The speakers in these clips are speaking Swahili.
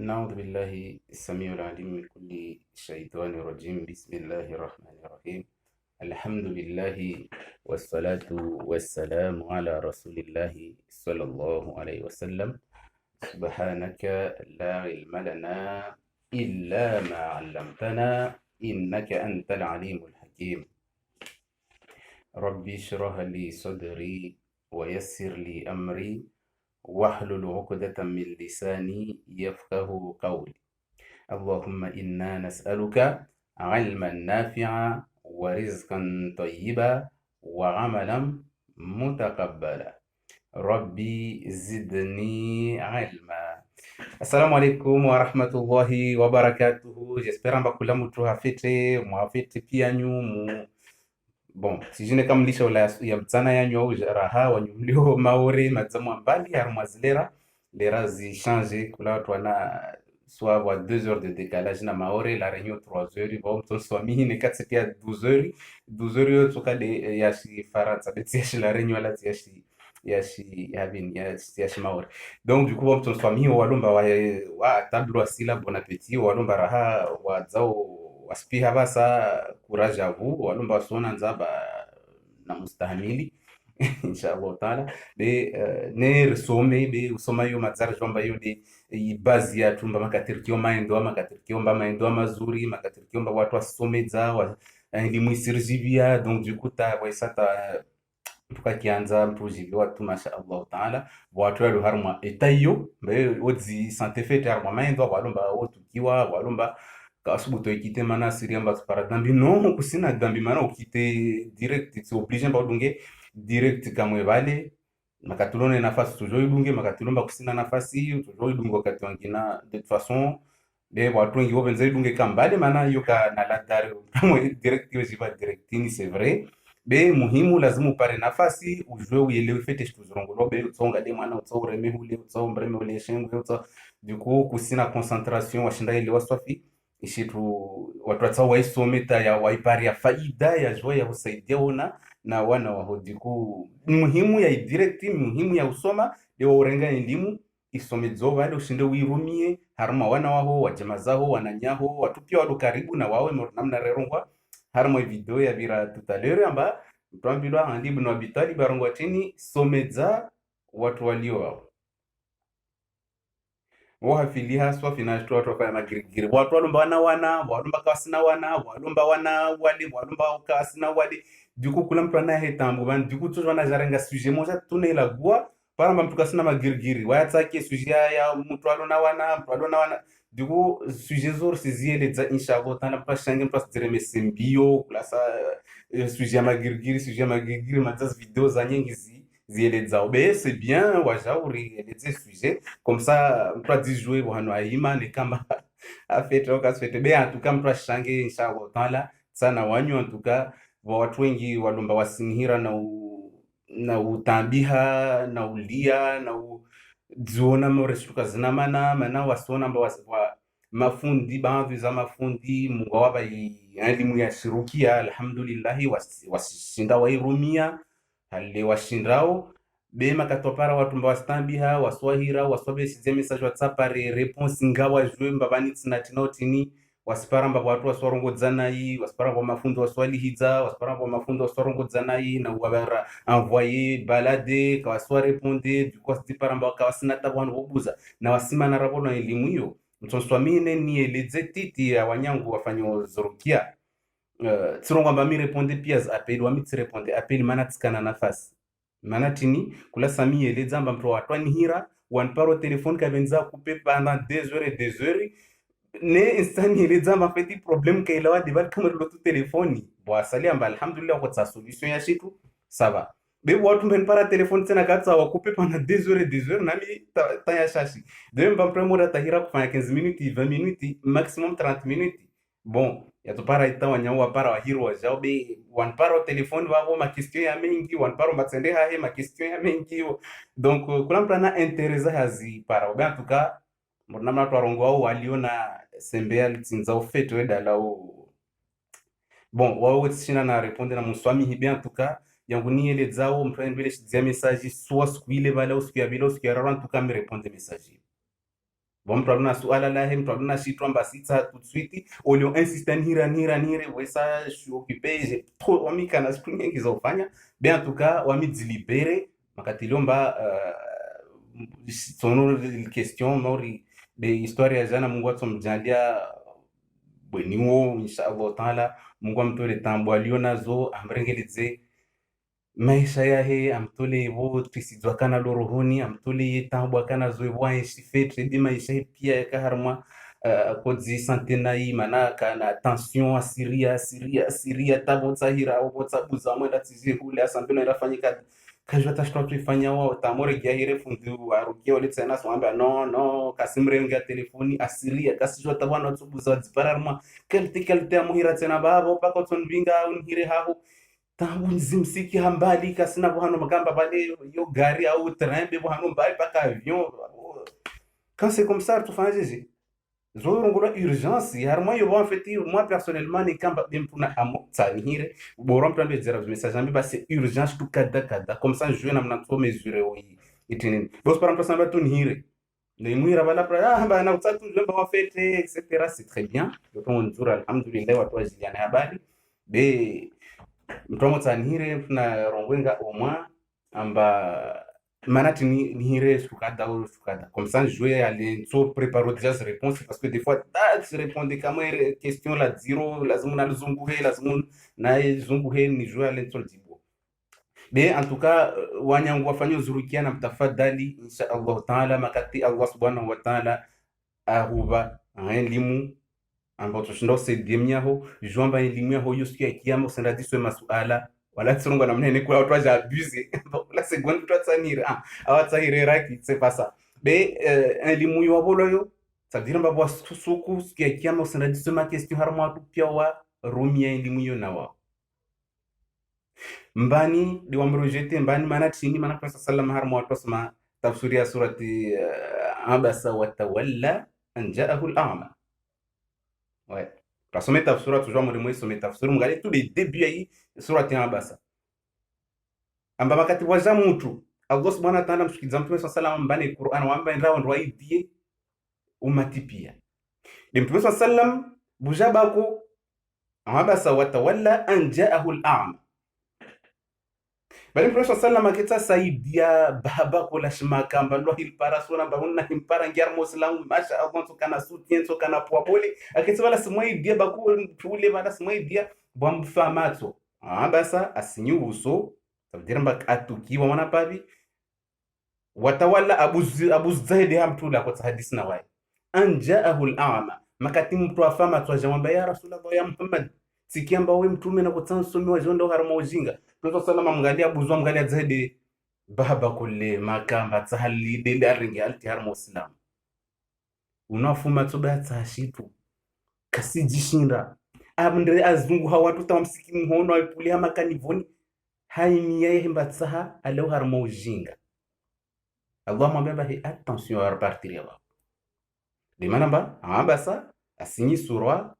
نعوذ بالله السميع العليم من كل شيطان رجيم. بسم الله الرحمن الرحيم. الحمد لله والصلاة والسلام على رسول الله صلى الله عليه وسلم. سبحانك لا علم لنا إلا ما علمتنا إنك أنت العليم الحكيم. ربي اشرح لي صدري ويسر لي أمري واحلل عقدة من لساني يفقه قولي. اللهم إنا نسألك علما نافعا ورزقا طيبا وعملا متقبلا. ربي زدني علما. Assalamu alaikum wa rahmatullahi wa barakatuhu. J'espère amba kula mtu hafete mwafete pia nyumu. Bon, sijine kama lisha ya mtana yanyu au raha wanyumlio maore madzamu ambali harumazilera lera zi change kula watu wana soit avoir 2 heures de décalage na maore la réunion 3 heures bon to swami ne katseti ya 12 heures 12 heures yo toka de yashi faransa beti yashi la réunion la yashi havin yashi maore. Donc du coup bon to swami walomba wa tablo asila bon appétit walomba raha wadzao wasipiha basa courage à vous walomba wasona nzaba na mustahamili inshallah taala be ne resome be usoma yo mazara jomba yo de ibazi ya tumba makatirikio maendo mazuri makatirikio mba watu wasomeza wa elimu isirjivia. Donc du coup ta waisata mpuka kianza mpujivia watu mashallah taala watu ya harma etayo be odzi santé fete harma maendo walomba wotukiwa walomba kasubuto ikite mana siriamba para dambi non kusina dambi mana ukite direct it's obligé mba udunge direct kamwe vale makatulone nafasi toujours idunge makatulomba kusina nafasi hiyo toujours idunge wakati wangina de toute façon be watu wengi wobenza idunge kambale mana yoka na ladari kamwe direct yo jiba directini c'est vrai be muhimu lazima upare nafasi ujue uelewe fete shituzurongolo be utsonga de mwana utsore mehule utsombre mehule shengwe utso du coup kusina concentration washinda ile waswafi ishitu watu watsa waisometa ya waipari ya faida ya jua ya husaidia ona na wana wahodiku muhimu ya direct muhimu ya usoma leo urenga elimu isomezo vale ushinde uirumie haruma wana waho wajema zaho wananyaho watu pia wadu karibu na wawe namna rerongwa haruma video ya vira tutalere amba mtuambilwa andibu na wabitali barongwa chini someza watu walio wao wahafili haswa finashtu watu wafanya magirigiri watu walumba walumba kawasina walumba walumba kawasina wali duku kula mtu anayetambu bani duku tu wana jarenga sujet moja tunela gua paramba mtu kasina magirigiri wayatake sujet ya mtu alona wana duku sujet zor siziele za inshallah tana pashange mtu asdireme sembio kula sa sujet ya magirigiri mazas video za nyingi zieleza obe c'est bien wajauri eleze sujet comme ça mtu ajijue bwana aima ni kama afete okasfete be atuka mtu ashange inshallah taala sana wanyu atuka watu wengi walomba wasinihira na utambiha na ulia na udziona moresuka zinamana mana wasona mba wa mafundi baadhi za mafundi mungu waba elimu ya shirukia alhamdulillah washinda wairumia hali washindao bema katopara watu mba wastambiha waswahira waswabe size message whatsapp are response ngawa jwe mbabani tinatinotini wasipara mba watu waswarongodzana yi wasipara kwa mafundo waswalihiza wasipara kwa mafundo waswarongodzana yi na wabara envoyer balade kwa waswa répondre du coup sipara mba kawasina tabwana bobuza na wasima na rabona elimu hiyo mtonswamine ni eleze titi ya wanyangu wafanyo zorukia tsirongo mba mi répondre pia appel wa mi répondre appel mana tsikana nafasi mana tini kula sami eleza mba mtu watwani hira wanparo telefone kabenza couper pendant 2 heures et 2 heures ne instani eleza mba feti problem kailawa debal kamar lotu telefoni bo asali amba alhamdulillah kwa sa solution ya shitu sava be watu mben para telefone tena katsa wa couper pendant 2 heures et 2 heures nami ta ya shashi de mba premora tahira kufanya 15 minutes 20 minutes maximum 30 minutes bon yatupara ita wanyawa para wahiro wajao be wanparo telefone wavo ma question ya mengi wanparo matsende hahe ma question ya mengi donc kula mplana interesa hazi para obe en tout cas mona mna twarongo wao waliona sembea litsinza ofeto edala o bon wao tsina na répondre na muswami hibe en tout cas yangu ni ele zao mprene bile shizia message soit skuile bala usikia bila usikia rara en tout cas me répondre message bon mtu aluna suala lahe mtu aluna shitwa mbasitsa tout de suite olio insiste nire ouais ça je suis occupé j'ai trop wamikana siku nyingi za kufanya bien en tout cas wamidilibere makatilomba sono question mori de historia ya jana Mungu atomjalia bweniwo inshallah taala Mungu amtole tambo alionazo amrengeleze maisha yahe amtole bo tisidzwa kana lorohoni amtole tambwa kana zoebwa insifetre di maisha pia yakaharmwa kodzi santenai mana kana tension asiria tabo tsahira obo tsabuza mwenda tizihule asambino irafanyika kajwa tashtwa tuifanya wao tamore giahire fundu arukia wale tsena swamba no kasimrenga telefoni asiria kasijwa tabana tsubuza dzipararma kelte amuhira tsena babo pako tonvinga unhire haho tangu nzimsiki hambali kasina buhano magamba bale yo gari au train be buhano mbali paka avion quand c'est comme ça tu fais jeje zorongula urgence harmo yo en fait moi personnellement ni kamba bimpuna amo tsanihire borom plan de dire message ambi ba c'est urgence tout kada comme ça je na mnatso mesurer oui itini bos par exemple ça tu nihire ne muira bala pra ba na utsatu lemba en fait etc c'est très bien donc on dit alhamdulillah watu wajiliana habari be mtomo tsanihire na rongwenga omwa amba manati ni hire sukada ou sukada comme ça jouer aller so prépare déjà ses réponses parce que des fois se répondre kama question la zero lazima na zunguhe lazima na zunguhe ni jouer aller so dibo be en tout cas wanyangu wafanye uzurukiana mtafadhali insha Allah taala makati Allah subhanahu wa taala ahuba elimu ambao tushindo sedemyaho jomba elimu yaho yusikia kiyama usenda diswe masuala wala tsongo na mnene kwa watu waja abuse la seconde tu tsanira awatsahire raki c'est pas ça be elimu yo boloyo ça veut dire mbabo suku sikia kiyama usenda diswe ma question harmo atu pia wa rumia elimu yo nawa mbani di wamrojete mbani mana chini mana kwa sallallahu harmo atu sama tafsiri ya surati abasa wa tawalla an ja'ahu al-a'ma. Ouais. Parce que tafsira toujours mo demoi somme tafsira mngali tous les débuts yi surati abasa amba makati waza mtu Allah subhanahu wa ta'ala mshikiza mtume sallallahu mbani Qur'an wamba ndawo ndo aidie umati pia de mtume sallallahu bujabako abasa wa tawalla an ja'ahu al-a'ma bali mtume sallallahu akita saidia baba kola shimaka mbalo hilpara sona mbona himpara ngiar muslim masha Allah to kana soutien to kana poapole akita wala simoi dia baku tule bala simoi dia bwamfamato basa asinyu uso tabdira mbak atukiwa mwana pabi watawalla abu zaidi hamtula kwa hadisi na wai anjaahu al-a'ma makati mtu afama to jamamba ya rasulullah ya Muhammad sikiamba we mtume na kutsansomi wa jonda harma ujinga Mtume sallallahu mngalia buzwa mngalia zaidi baba kule makamba tsahali dele aringi alti harma muslim unafuma toba tsashitu kasijishinda abndre azungu hawatu tamsiki mhono aipulia makanivoni haini yeye mbatsaha alau harma ujinga Allah mwambia hi attention à repartir là de manamba abasa asinyi surwa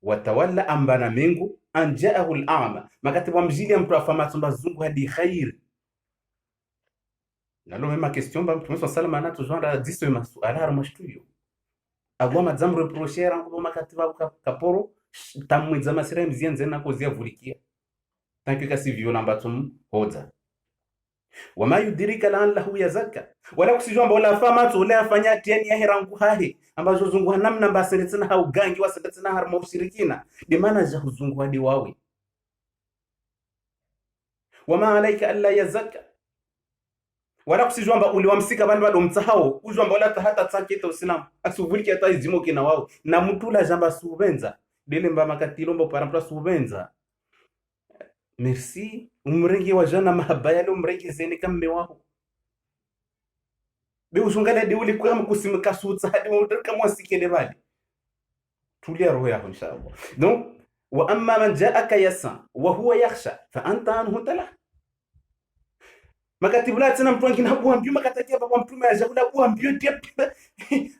watawalla ambana mengu anjaahu al-a'ma makati wa mjili mtu afamato bazungu hadi khair nalo mema question ba mtume sallallahu alayhi wasallam anatujanda diso masuala harma shtuyo agwa madzam reprocher ngo makati ba kaporo tamwiza masira mzienze na kozia vulikia tanki kasi viona mbatum hoza wama yudirika la lahu yazakka wala kusijomba wala famato wala afanya tiani ya herangu hahe ambazo zungu namna baseretena haugangi waseretena harma ushirikina de maana za huzungu hadi wawe wama alayka alla yazakka wala kusijomba uliwamsika bali bado mtsahao ujomba wala hata tsaketa usilamu asuvuliki hata izimo kina wao na mutula jamba subenza dele mba makatilombo parampla subenza merci umrengi wa jana mahabaya lo umrengi zene kamme wao be ushungala de uli kwa mkusimika sutsa hadi mudrika mwasikele bali tulia roho yako inshallah donc wa amma man ja'aka yasa wa huwa yakhsha fa anta anhu tala makatibula tena mtu wengine hapo ambio makatakia baba mtume ajaula kwa ambio dia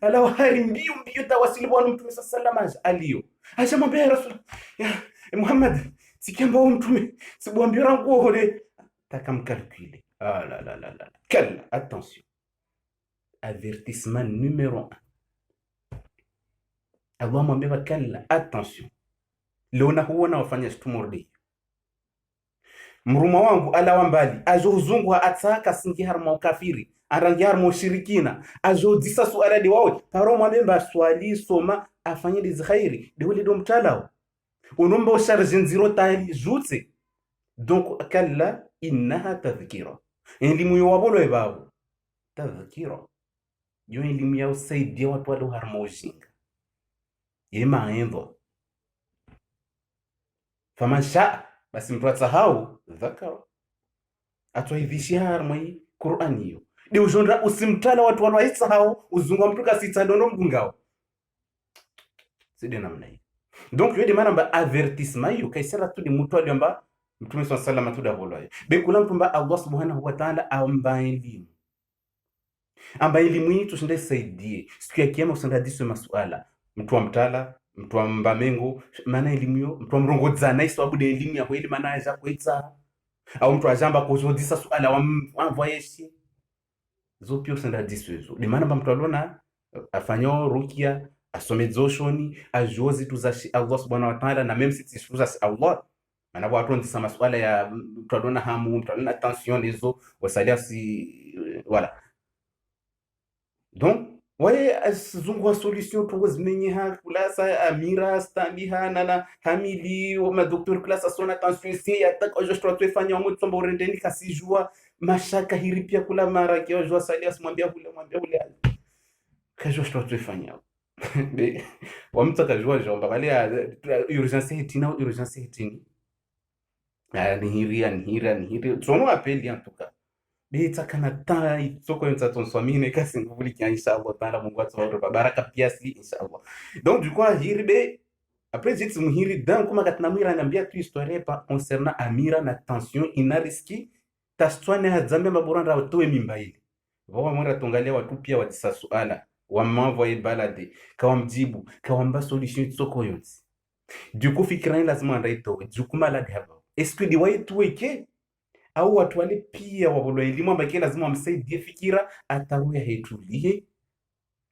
ala wahari mbio tawasili bwana mtume sallallahu alayhi aliyo ashamwambia rasul ya Muhammad sikiamba mtume sibwambio rangu hore takamkalkule la kala attention avertissement numéro 1 Allah mwambia kalla, attention, leo na huona wafanya shtumurdi mruma wangu alawa mbali ajo uzungu ataka singi harma ukafiri arangi harma ushirikina ajo disa suala de wawe paro mwambia swali soma afanye dizkhairi de wali dom talao unomba usharjin zero tali jutse. Donc kalla innaha tadhkira, elimu yo wabolo ebabo tadhkira yo elimu ya usaidia watu wale harma ujinga yema endo faman shaa, basi mtu atasahau dhakara atwaidhishia harmai Qur'ani hiyo de ujonda usimtala watu wanaisahau uzungwa mtu kasitadondo mgungao sidi namna hii. Donc yo de maramba avertissement yo kaisera tu de mtu aliomba Mtume sallallahu alayhi wasallam tudavolayo be kula mtu mba Allah subhanahu wa ta'ala amba elimu hii tushinde saidie siku ya kiyama usanda diso masuala mtu wa mtala mtu wa mbamengo maana elimu yo mtu wa mrongoza na iso abude elimu ya kweli maana aja kuita au mtu ajamba kuzodisa suala wa voyeshi zopio usanda diso hizo de maana mtu alona afanyo rukia asome zoshoni ajozi tuzashi Allah subhanahu wa ta'ala na même si tishuza Allah maana watu ndisa masuala ya mtu hamu mtu alona tension hizo wasalia si voilà. Donc waye azungwa solution tuzimenyeha kulasa amira stambiha nana hamili wa docteur class sona tension si attaque aujourd'hui tu fanya mtu sombo rendeni kasijua mashaka hiri pia kula mara kia jua salia simwambia ule kajo tu fanya be wa mtu akajua jomba wale urgence hitina ni hiri tono appeli en tout cas beta kana tai soko yonta tonswamine kasi nguvuli kia inshallah taala Mungu atuwa baraka pia si inshallah. Donc du coup hiri be après j'ai dit muhiri dan kuma katna mwira anambia tu histoire pa concernant amira na tension ina riski tastwane hazambe maburanda watoe mimba ile wao mwira tongalia watu pia watisa suala wamavoye balade kawamjibu kawamba solution soko yonti du coup fikira lazima ndaito du coup malade hapa est-ce que diwai tuweke au watu wale pia wabolo elimu ambake lazima wamsaidie fikira ataruya hetulie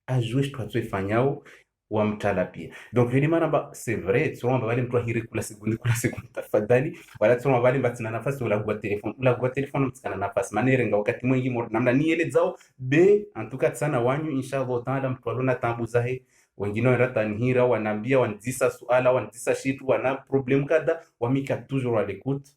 ajue shtu ifanyao wamtala pia. Donc yoni manamba c'est vrai tsoma wale mtu ahiri kula sekunde tafadhali wala tsoma wale mbatina nafasi wala kwa telefone mtikana nafasi manerenga wakati mwingi namna niele zao be antuka sana wanyu inshallah taala mtu alona tambu zahe wengine wanarata nihira wanambia wanzisa suala wanzisa shitu wana problem kada wamika toujours à l'écoute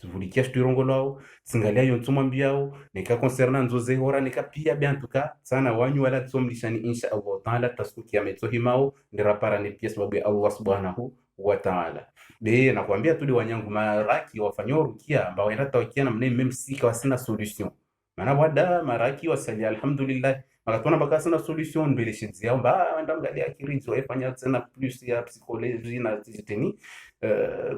tuvulikia shturongo lao singalia yontuma mbiao nika concernant nzoze hora nika pia bien en tout cas sana wanyu wala tsomlishani insha Allah taala tasukia meto himao ndirapara ni pia sababu ya Allah subhanahu wa ta'ala. De nakwambia tu wanyangu maraki wafanyo rukia ambao yanata wakiana mne même si kwa sina solution maana wada maraki wasali alhamdulillah makatona baka sina solution mbele shinzi yao ba ndamgalia kirizo wafanya tena plus ya psychologie na titeni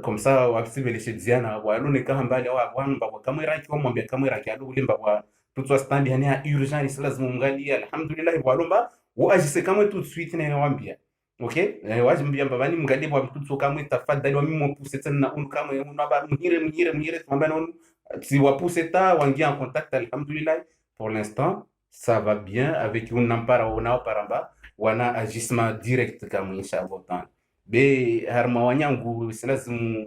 comme ça wabisibele shidziana walone kama mbali au wanamba kwa kamera ki wamwambia kamera ki adu ulimba kwa tutwa stand yani ya urgence lazima mngalia alhamdulillah walomba waajise kama tout de suite na nawambia okay wajimbia mbabani mngalie kwa mtu kama tafadhali wa mimi mpuse tena na unu kama unaba mhire twamba na si wapuse ta wangia en contact alhamdulillah pour l'instant ça va bien avec une nampara ona paramba wana agissement direct kama inshallah ta'ala be harma wanyangu silazimu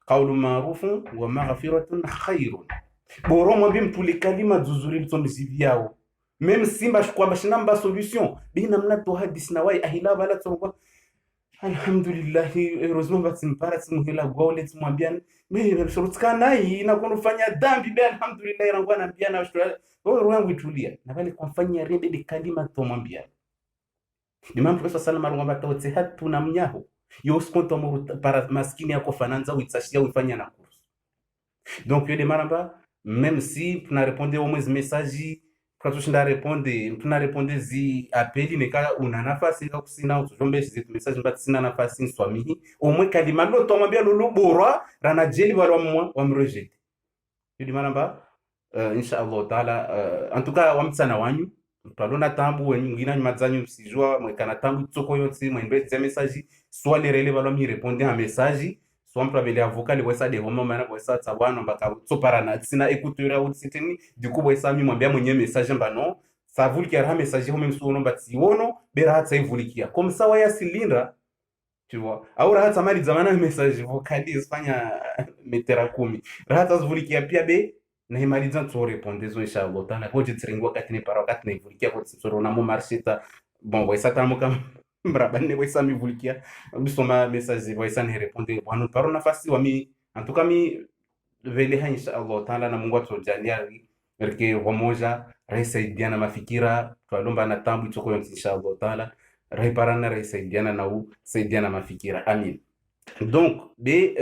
qawlu ma'rufun wa maghfiratun khairun boro mwambie mtuli kalima zuzuri litsomziviao même simba kwamba shinamba solution bina mnato hadisi na wai ahila bala tsongwa alhamdulillah heureusement batimpara tsimuhila gwole tsimwambia mimi shurutskana hii na kunufanya dhambi be alhamdulillah rangwa na pia na shura roho yangu itulia na bali kumfanyia rebe de kalima tomwambia ni mambo pesa salama rangwa batote hatu na mnyaho yo skonto mo para maskini yako fananza uitashia uifanya na kursu. Donc yo de maramba même si tuna répondre au moins message kwa tushinda répondre tuna répondre zi appeli neka una nafasi ya kusina utujombe zetu message mbati sina nafasi nswamihi au moins kalima ndo tomwambia lulu borwa rana jeli wala wamrejete yo de maramba inshallah taala en tout cas wamtsana wanyu palona tambu wengine nyamazanyu msijua mwekana tambu tsoko yotsi mwembeze message soit les relève alors mi répondre à message soit mtu abele avocat le wesa de homo mana wesa tsabano mbaka tsopara na sina écouteur au sitini du coup wesa mi mwambia mwenye message mbano savulikia raha message ho même sono batsiono bera tsaivulikia comme ça waya silinda, tu vois, au raha tamali zamana message vocalise fanya metera 10 raha tazulikia pia be na himaliza tu répondre zo inshallah tana ko jitringwa katini para wakati na ivulikia ko tsoro na mo marchita bon ouais ça tamo kam mrabane ouais ça mi vulikia bisoma message ouais ça ne répondre bwana paro nafasi wa mi en tout cas mi vele ha inshallah taala na Mungu atujalia rike wamoja raisaidiana mafikira twalomba na tambu choko inshallah taala raiparana raisaidiana na u saidiana mafikira amin. Donc be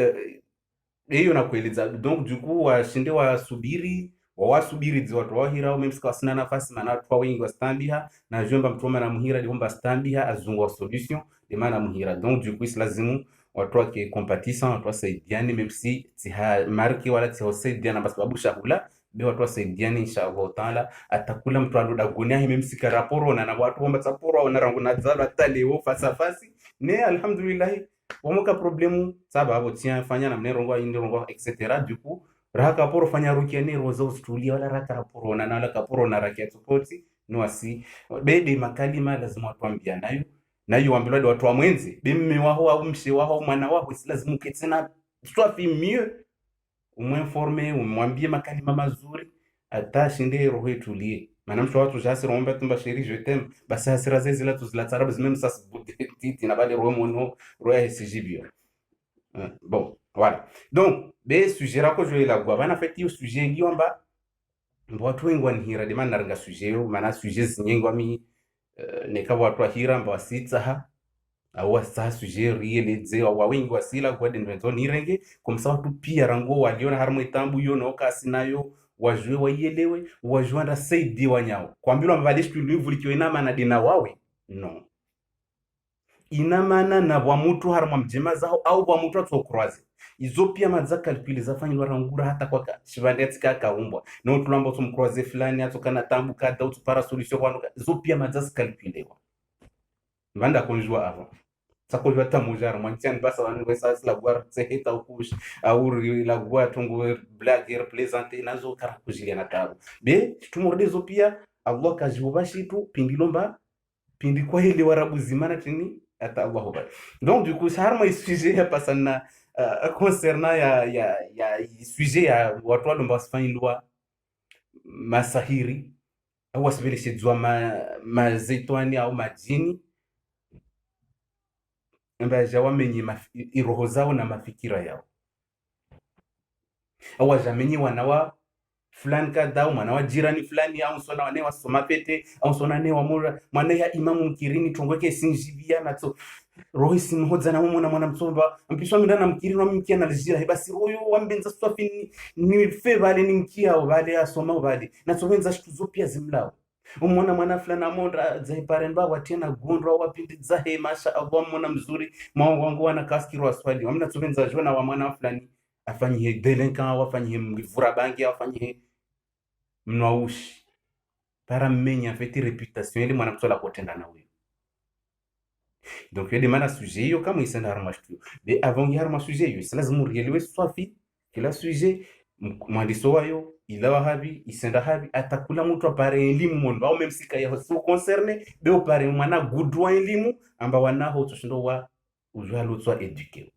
hiyo nakueleza. Donc du coup washinde wasubiri wawasubiri zi watu wahira au memsika wasina nafasi maana watu wengi wastambiha na jomba mtoma na muhira liomba stambiha azungu wa solution de maana muhira. Donc du coup lazimu watu wake compatissant watu wasaidiane même si tiha marki wala tiha wasaidiana kwa sababu shahula be watu wasaidiane inshallah taala atakula mtu aloda gonia hime msika raporo na watu wamba taporo na rangu na zalo ataleo fasa fasi ne alhamdulillah wamoka problemu sababu tia fanya na mnerongo indi rongo etc. Du coup raka poro fanya rukia ne rozo stulia wala raka raporo na nala kaporo na rakia tupoti no asi bede makalima lazima watu ambia nayo wambilwa watu wa mwenzi bimme waho au mshe waho mwana waho si lazima uketsena swafi mieux umwinforme umwambie makalima mazuri atashinde roho etulie maana mtu watu jasi romba tumba sheri je t'aime basi hasira zile tuzila tarabu même ça titi na bale roho mono roho ya sijibio. Bon voilà donc be sujet rako je la gwa bana feti sujet ngiomba watu wengi wanihira demanda naranga sujet yo maana sujet zinyengwa mi neka watu wahira mba wasitsaha au sa sujet riele ze wa wengi wasila kwa denvenzo nirenge komsa watu pia rango waliona harmo itambu yo no kasi nayo wajue waielewe wajuanda saidi wanyao kwambilo mvalishi tulivulikiwa ina maana dina wawe no ina maana na bwa mtu harmo mjema zao au bwa mtu atokroaze izo pia madza calcul zafanywa rangura hata kwa shivandeti kaka umbwa no tulamba tumkroaze fulani atokana tambu kada utupara solution kwa izo pia madza calculewa vanda konjua avant sako jota mujar mwantian basa wanwe sasa la guar sehita ukush au la guar tungu blague representer nazo karakujilia na karo be tumordezo pia Allah kajibashi tu pindilomba pindi kwa hili warabu zimana tini ata Allah ba. Donc du coup sarma sujet ya pasana concernant ya sujet ya watu walomba wasifanye loi masahiri au wasibelishe jua mazetwani au majini mbaja wamenye iroho zao na mafikira yao au wajamenye wanawa fulani kadha mwana wa jirani fulani au sona wane wasoma pete au sona ne wamura mwana ya imamu mkirini tongweke sinjibia nato roho sinhoza na mwana mtsomba mpiswa ndana mkirini wa mkia na lijira basi roho wambenza swafi ni fevale ni mkia wale asoma wale nato wenza shtuzo pia zimlao mwana fulani amonda zaiparemba watena gondwa wapindi zahe masha Allah mwana mzuri wangu wana kaskiro aswali wamna tubenza jona wa mwana fulani afanyie delinquant wafanyie mvura bangi afanyie mnoushi para menya feti reputation ile mwana mtola kotenda na wewe. Donc yedi mana sujet yo kama isenda harmashtu be avant ngi harma sujet yo lazima rielewe swafi kila sujet mwandiso wayo ila wahabi isenda habi atakula mtu apare elimu mondo au memsika ya so concerne be opare mwana gudwa elimu amba wanaho tushindo wa ujalo tswa eduquer.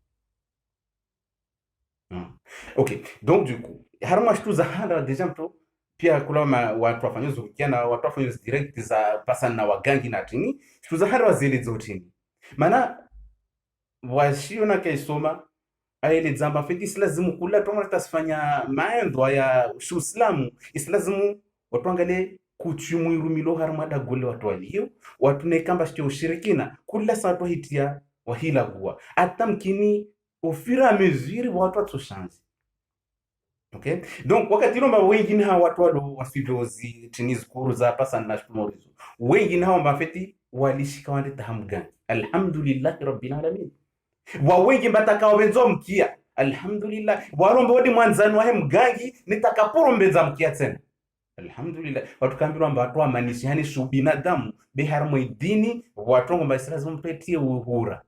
OK donc du coup harmashtu za handa deja mtu pia kula watu wafanyozo kiana watu wafanyozo direct za pasa na wagangi na tini tuzahara wazile zotini maana washiona kaisoma aile zamba fiti silazimu kula toma tasfanya maendo ya Uislamu islazimu watu angale kuchumu irumilo harmada gole watu walio watu nekamba shite ushirikina kula sato hitia wahila gua atamkini ofira mesure watu atoshanzi. Okay donc wakati lomba wengine hawa watu walo wasidozi tinizi kuru za pasa na shtumorizo wengine hawa mbafeti walishika wande tahamgani alhamdulillah rabbil alamin wa wengi mbataka wenzo mkia alhamdulillah waromba wadi mwanzano wahe mgangi nitakaporombeza mkia tena alhamdulillah watu kambirwa mba watu amanishi hani shubinadamu beharmo idini watu ngomba isilazimu mpetie uhura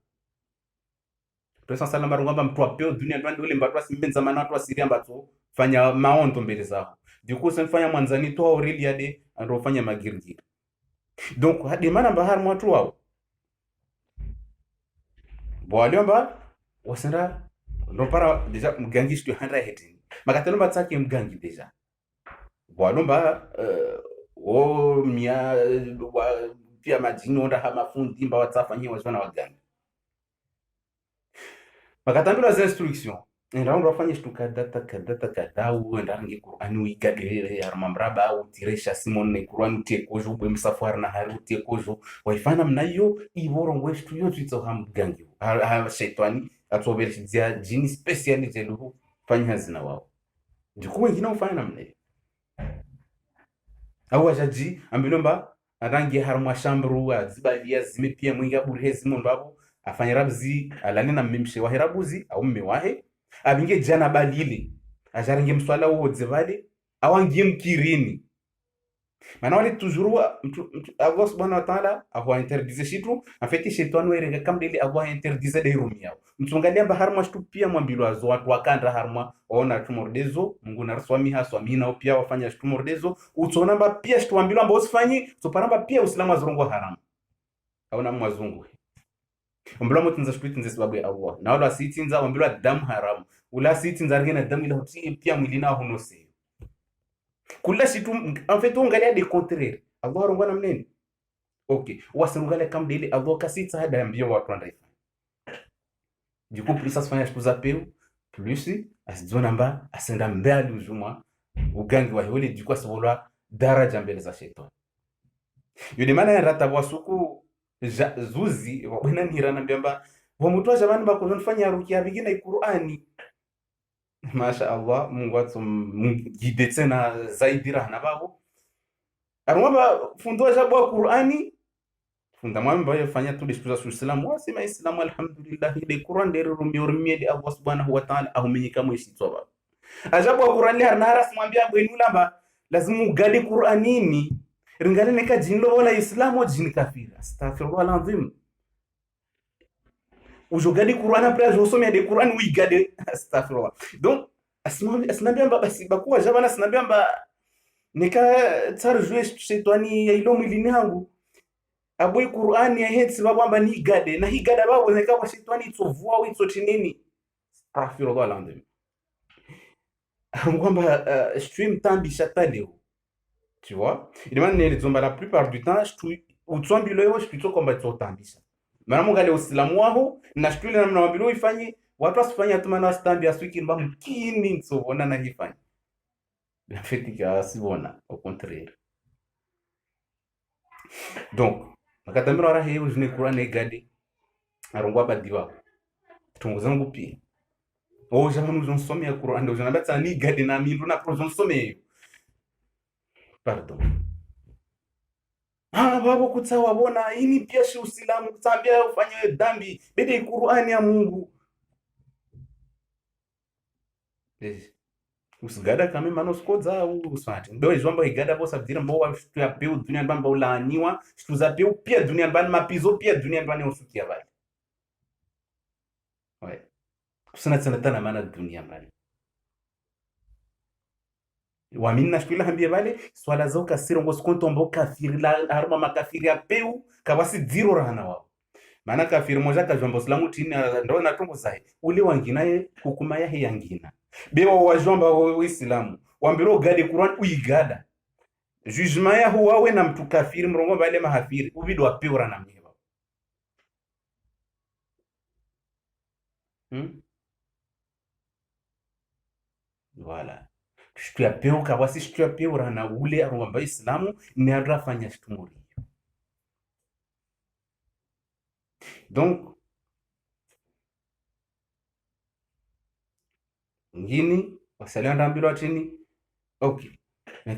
Pesa sana marungamba mtu apeo dunia ndwandi ule mbatwa simbenza mana watu asiria mbatu fanya maondo mbele zao. Du coup sen fanya mwanzani to Aurelia de ando fanya magirgi. donc hadimana mba har mwatu wao bwalio mba wasenda ndo para deja mgangi shtu handa hetini makatelo mba tsake mgangi deja bwalio mba o mia wa pia majini onda hama fundi mba watsafanyie wazwana wagangi makatambilo za instruction ndio wafanye shtu kadata uenda Qur'ani uigadere harma mraba utiresha simon ne Qur'ani utiekojo bwe msafar na hari utiekojo waifana mnayo iboro ngweshtu yo twitso hamgangi ha shaitani atobelishia jini speciality luhu fanya hazina wao ndiko wengine ufanya mnayo au wajaji ambilomba arangi harma shambru azibalia zimepia mwinga burhezi mbabo afanya rabzi alani na mmemshe wa herabuzi au mmewahe abinge jana balile ajaringe mswala wo dzevale awangie mkirini maana wale toujours Allah subhanahu wa ta'ala ahwa interdise shitu afeti shetani werenge kamdele Allah interdise de rumi yao mtungalia bahar mashtu pia mwambilo azo watu wakanda harma ona tumordezo Mungu na swami haswami nao pia wafanya tumordezo utona mba pia shtu mwambilo amba usifanyi tuparamba pia uislamu azrongo haram hauna mwazungu mbula mutinza shtu tinza sababu ya Allah na wala sitinza mwambilo damu haram ula sitinza ngena damu ila huti pia mwilina honose kula shitu en fait ungalia de contraire Allah rongwana mnene okay wasirungale kamde ile Allah kasita hada mbio watu ndaifa du coup plus ça se fanya shtu za peu plus asizona mba asenda mbali uzumwa ugangi wa hole du coup asobola daraja mbele za shetani yule maana ya rata wasuku zuzi wabona nirana mbamba wa mtu jamani ba kunafanya rukia bigina Qur'ani masha Allah Mungu atum guide tena zaidi rahna babo arwaba fundo jabwa Qur'ani funda mwamba yafanya tu diskuza sur islam wasema islam alhamdulillah de Qur'an de rumie de Allah subhanahu wa ta'ala ahumenyika mwishi toba ajabwa Qur'ani harna haras mwambia bwenulamba lazima ugade Qur'anini ringale neka jinlo wala islam o jin kafir astaghfirullah alazim ujogade Qur'an après josomia de Qur'an wi gade astaghfirullah donc asnambia basi bakuwa jabana asnambia nika tarjue shetani ya ilo mwilini hangu aboy Qur'ani ya hetsi babamba ni gade na hi gada babo neka kwa shetani itsovua witso tinini astaghfirullah alazim ngomba stream tambi chataleo tu vois il m'a né zomba la plupart du temps utswambilo yo plutôt comme tsotambisa mara mungale usilamu wao na shule na mnawambilo ifanye watu asifanye atuma na stambi aswiki mba mkini nsovona na hifanye la fête ka sibona au contraire donc makatamiro ara heyo jine Qur'an egade arongwa badiwa tunguzangu pia o jamanu jonsome ya Qur'an ndo jana batsa ni gade na mindu na pro jonsome pardon babo kutsawa bona ini pia shi usilamu kutambia ufanye dhambi bede Qur'ani ya Mungu usigada kama manos kodza usfati ndo izomba igada bosa bdira mbo shtu ya peu dunia mbamba ulaaniwa shtu za peu pia dunia mbani mapizo pia dunia mbani usukia bali ouais kusana tana maana dunia mbani wamina shtu ila hambia bale swala zao kasiro ngo skontombo kafiri la harma makafiri ya peu kabasi zero rahana wao maana kafiri moja kajombo slangu tini ndo na tongo sahi ule wangina hukuma ya yangina bewa wajomba waislamu wambiro gade Qur'an uigada jugement ya huwa we na mtu kafiri mrongo bale mahafiri ubido apeura na mniba voilà shtu ya peu kabasi shtu ya peura na ule aromba islamu ni arafanya shtumuri donc ngini wasalia ndambiro atini okay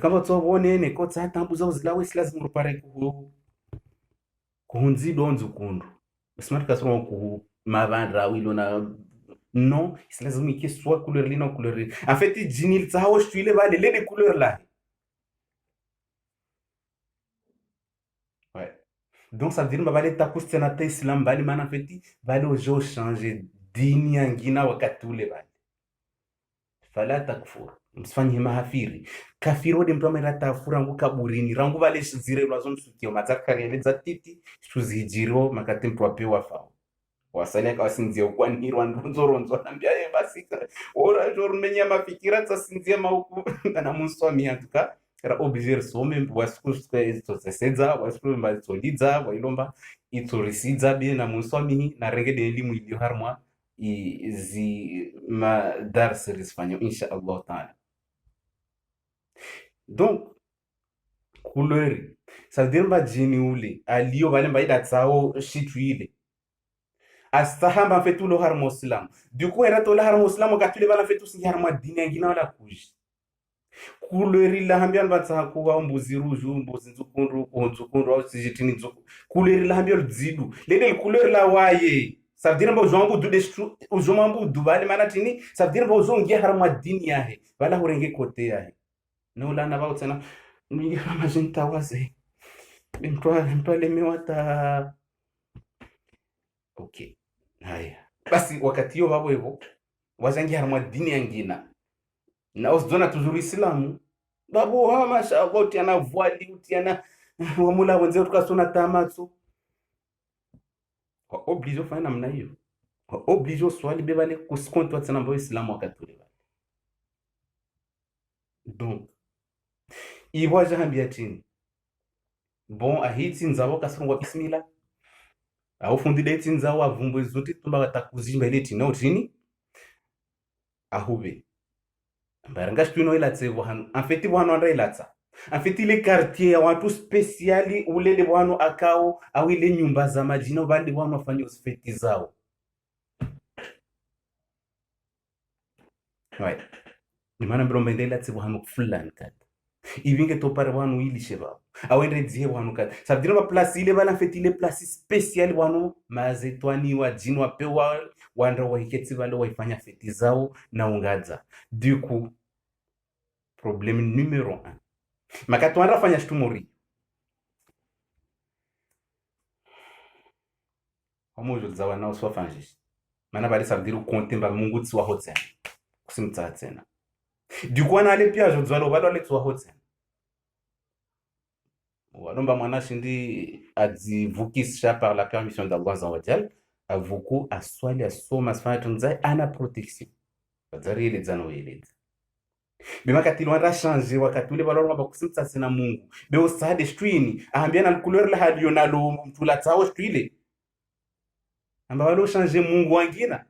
kama tsobone ne ko tsatambuza uzilawe silazima rupare kuhunzi donzo kundu smart kasoro ku mavandra wilo na non silazima ki soit couleur lino couleur en fait jinil tsawo shtuile vale les couleurs là ouais donc ça veut dire mbale takusena ta islam bali mana en fait vale ojo changer dini yangina wakati ule vale fala takfur msifanye mahafiri kafiri ode mtu amera tafura ngu kaburini rangu vale zire lwazo msukio matakari eleza titi tuzijiro makati mtu apewa fao wasali kawasinzia ukwanirwa ndonzoronzo anambia basi ora jor menya mafikira tsasinzia mauku kana muswami atuka era obligé some wasikuske itsosesedza wasikuske mbatsolidza wailomba itsorisida bi na muswami na rengede elimu iliyo harmwa izi ma dars risfanyo insha Allah taala. Donc couleur ça veut dire mba jini ule aliyo vale mba ida tsao shitu ile astahamba fetu lo harmo islam du coup era to lo harmo islam katule bala fetu singi harmo dini ngina wala kuji couleur la hambian batsa kuwa mbuzi ruju mbuzi nzukundu au sijitini nzuku couleur la hambian zidu lele couleur la waye ça veut dire mba uzombu du destru uzombu du bale manatini ça veut dire mba uzongi harmo dini yahe bala horenge kote yahe no la na ba utsena ni kama jinta waze mtwa lemewata okay. Haya basi wakati hiyo babo hivyo wazangi harma dini yangina na usdona tuzuri islamu babo hawa mashallah utiana voili utiana wamula wenze tukasona tamatsu kwa obligé fanya namna hiyo kwa obligé swali bebale kusikonto tsana mbo islamu wakati ule donc iwaje hambia chini bon ahiti nzabo kasungwa bismillah au fundi deti nzao avumbo zote tumba watakuzimba ile tino tini ahube mbaranga shtuno ila tsevo hanu en fait bwana anda ilatsa en fait ile quartier ya watu speciali ulele bwana akao au ile nyumba za majina bali bwana wafanye usfeti zao right ni maana mbomba ndela tsevo hanu fulani kati ivinge topare wanu ili sheba awende dzie wanu kati ça veut dire ma place ile bala fait ile place spéciale wanu mazetwani wa jini wa pewa wanda wa hiketi wale waifanya feti zao na ungaza du coup problème numéro 1 makati wanda fanya shtumori homojo zawa na uswa fanjish mana bali ça veut dire compter mba mungu tswa hotsen kusimtsa tsena du coup ana ale pia jo zwalo balo ale tswa hotsen walomba mwana shindi adzivukisha par la permission d'Allah azza wa jal avuku aswali asoma asfanya tunzai ana protection bazari ile zano ile bimakati lwanda changer wakati ule balomba bakusimtsa sina mungu be usade stwini ahambia na couleur la hadiyo nalo mtula tsao stwile amba walo changer mungu wangina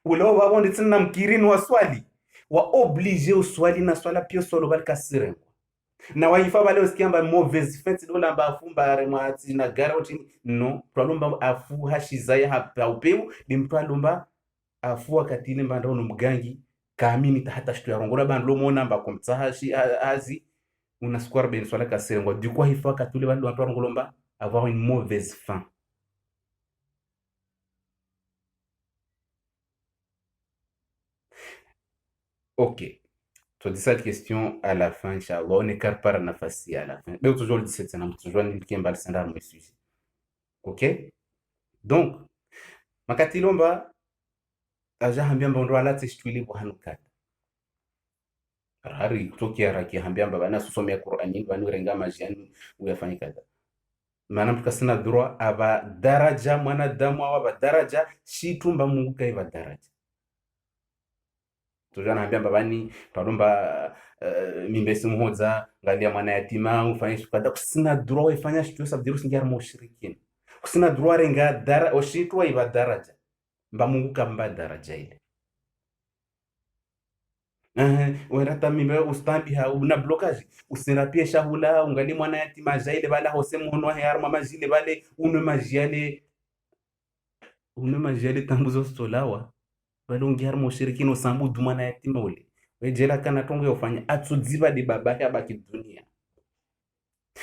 ulo babonde tsina mkirini wa swali wa obligé uswali na swala pio solo balikasire na waifa bale usikiamba mauvaise fête dola mbafumba remwati na garoti no twalomba afu hashizaya hapa upeu limtwalomba afu wakati ile mbanda no mgangi kaamini hata shtu ya rongola bandlo mona mba komtsahashi azi una square ben swala kasengo du coup ifa wakati ile bandlo twalongolomba avoir une mauvaise fin OK. Tu dis cette question à la fin, Inch'Allah. On écarte par nafasi à la fin. Mais toujours le 17 ans, toujours le Kembal Sandar me suit. OK? Donc, makati lomba aja hambia mbondo ala tishtuili buhanukata. Hari kutoki haraki hambia mbabana susomea Qur'ani banu renga majiani uyafanya kada. Maana mtukasina droit aba daraja mwanadamu aba daraja shitumba Mungu kaiba daraja. Tujana hambia mbabani palomba mimbesi muhoza ngalia mwana yatima ufanye shukada kusina droit ifanya shtu ça veut dire singira mushrikin kusina droit renga dara oshitwa iba daraja mba Mungu kamba daraja ile werata mimbe ustambi ha una blocage usina pia shahula ungali mwana yatima jaile bala hose muhono hayar mama jile bale une majiale tambuzo stolawa bale ungiar mushrikin usambu dumana yatima ule wejela kana tongo yofanya atsudziva de babake abaki dunia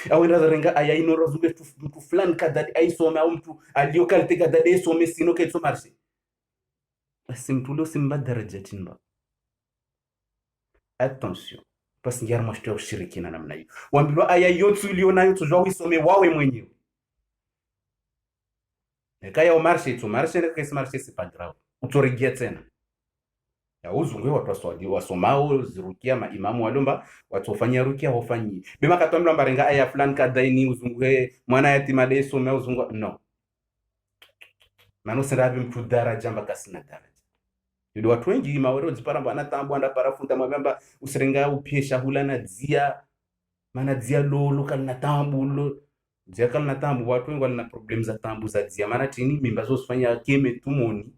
awenda renga aya inoro zube mtu fulani kadadi aisome au mtu aliyokalte kadadi aisome sino ketso marsi basi mtu leo simba daraja tinba attention parce ngiar mashto ushirikina namna hiyo wambilo aya yote ulionayo tujua uisome wawe mwenyewe nekaya o marché tu marché ne kesi marché c'est pas grave utorigia tena ya uzungwe watu waswali wasomao zirukia maimamu walomba watu wafanyia rukia hofanyi bima katwambla mbarenga aya fulani kadaini uzungwe mwana yatima de somea uzungwa no mano sirabi mtu daraja mpaka sina daraja yudo watu wengi mawero zipara mbana tambo anda parafunda mwamba usirenga upiesha hula na dzia mana dzia lolo kana tambo lo dzia kana tambo watu wengi wana problem za tambo za dzia mana tini mimba zo sifanya keme tumoni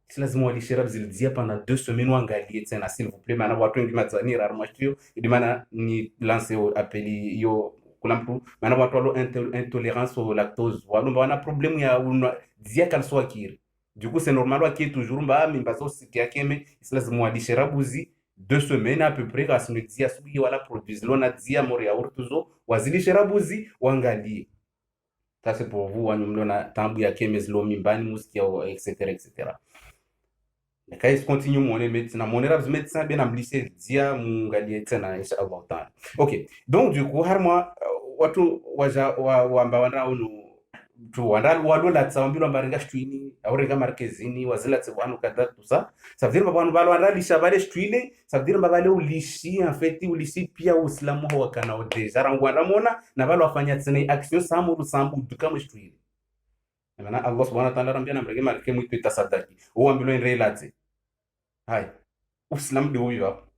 si lazima walishira zilidzia pendant 2 semaines wangalie tena s'il vous plaît mana watu wengi mazani rarement tio idi mana ni lancer appeli yo kuna mtu mana watu walo intolerance au lactose walo wana problème ya dzia kalso akiri du coup c'est normal waki toujours mba mimba zo sikia keme si lazima walishira buzi 2 semaines à peu près kasi dzia subi wala produise lona dzia mori ya urtuzo wazilishira buzi wangalie. Ça c'est pour vous wanumlona tambu ya keme zilo mimbani musikia etc etc. Quand je continue mon médecin, mon érable médecin bien amblissé dia mungalie tena insha Allah taala. OK. Donc du coup harma watu wamba wana unu tu wanda walo la tsambilo mbarenga shtuini aurenga markezini wazila tswanu kadha tout ça. Ça veut dire baba wanu wanda lisha bale shtuile, ça veut dire baba le ulishi en fait ulishi pia uislamu wa kana deja rangwanda mona na balo wafanya tsene action samuru sambu dukamo shtuile. Maana Allah subhanahu wa ta'ala rambia na mrege malike mwitu itasadaki uambilo enrelate hai uislamu de huyo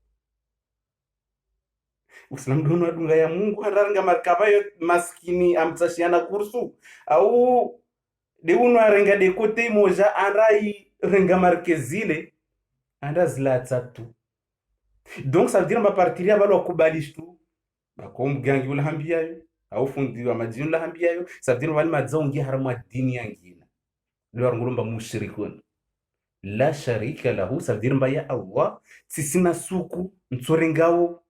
uislamu de no dunga ya Mungu haranga markaba yo maskini amtashiana kursu au de uno arenga de kote moja anrai renga markezile anda zilata tu donc ça veut dire partir ya balo kubalish tu bakom gangi ula hambia yo au fundi wa majini ula hambia yo ça veut dire wali mazongi harama dini yangina lo ngulumba mushrikun la sharika lahu, ça veut dire mbaya Allah sisina suku ntsorengao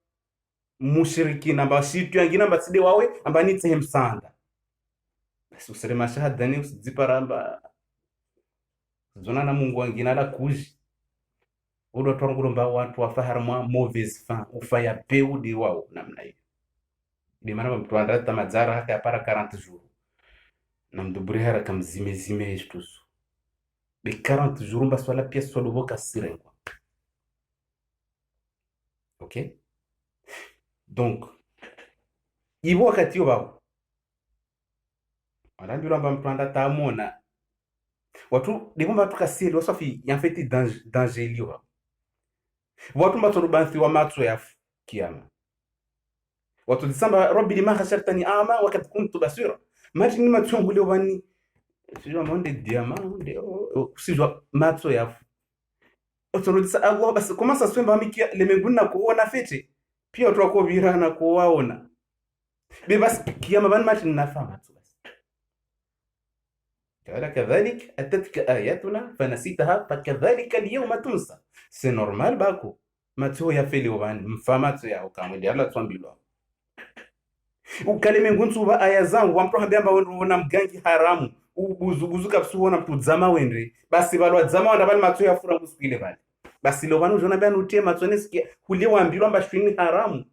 mushrikina mbashitu yangina mbatside wawe ambani tsehem sanda basi usere mashahada ni usidziparamba zona na Mungu wangina la kuji udo tongulumba watu wafaharma mauvaise fin ufaya peu de wao namna hiyo de maana mtu andata mazara hata yapara 40 jours na mduburi haraka mzime ishtusu de 40 jours mba swala pia swala boka sirengwa. OK, donc ibo wakati wao wanambira mba mtu andata amona watu digomba tukasiri wasafi yamfeti danger liwa watu matorubanthi wa matso ya kiyama watu disamba rabbi lima khashartani ama wakati kuntu basira majini matsongule wani sijua monde diamant sijua matso ya otorudisa Allah basi kama sasa swemba mikia lemenguni na kuona fete pia watu wako virana kuwaona be basi kiyama bani mati nafama tu basi kala kadhalik atatka ayatuna fanasitaha fakadhalika alyawma tunsa c'est normal bako matso ya feli wani mfamato ya ukamwende Allah twambilo ukale mengunzu ba aya zangu wamtu hambamba wona mgangi haramu ubuzubuzu kapsu wona mtu zama wendre basi balwa zama wanda bali matso ya fura musikile bali basi lo banu jona bana utie matso nesikia kulie waambilwa mba shwini haramu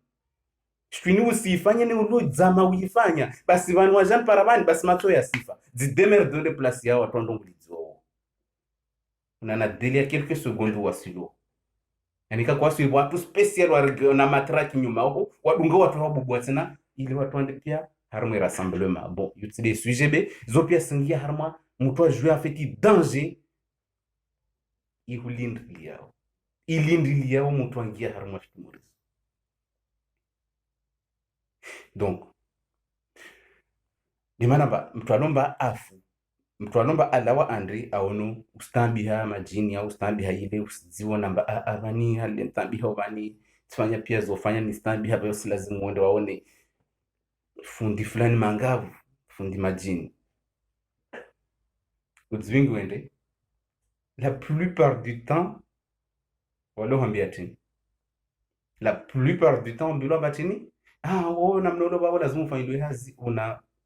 shwini usifanye ni ulu zama uifanya basi banu wajan parabani basi matso ya sifa zidemerde de place ya watu ndongulizo unana delia quelques secondes wasilo yani kwa sio watu special wa na matraki nyuma huko wadunga watu wabubwa tena ili watu ande pia harmo rassemblement bon utile sujet be zo pia singia harma mtu ajue afeti danger ilindri yao mtu angia harma fitumuri donc dimana ba mtu alomba afu mtu alomba alawa andri aonu ustambiha majini au ustambiha ile usiziwa namba avani hali stambiha obani tfanya pia zofanya ni stambiha bayo si lazima uende waone fundi fulani mangavu fundi majini udzwingi wende la plupart du temps walo hambiatini la plupart du temps bilo batini namnolo babo lazima ufanywe hazi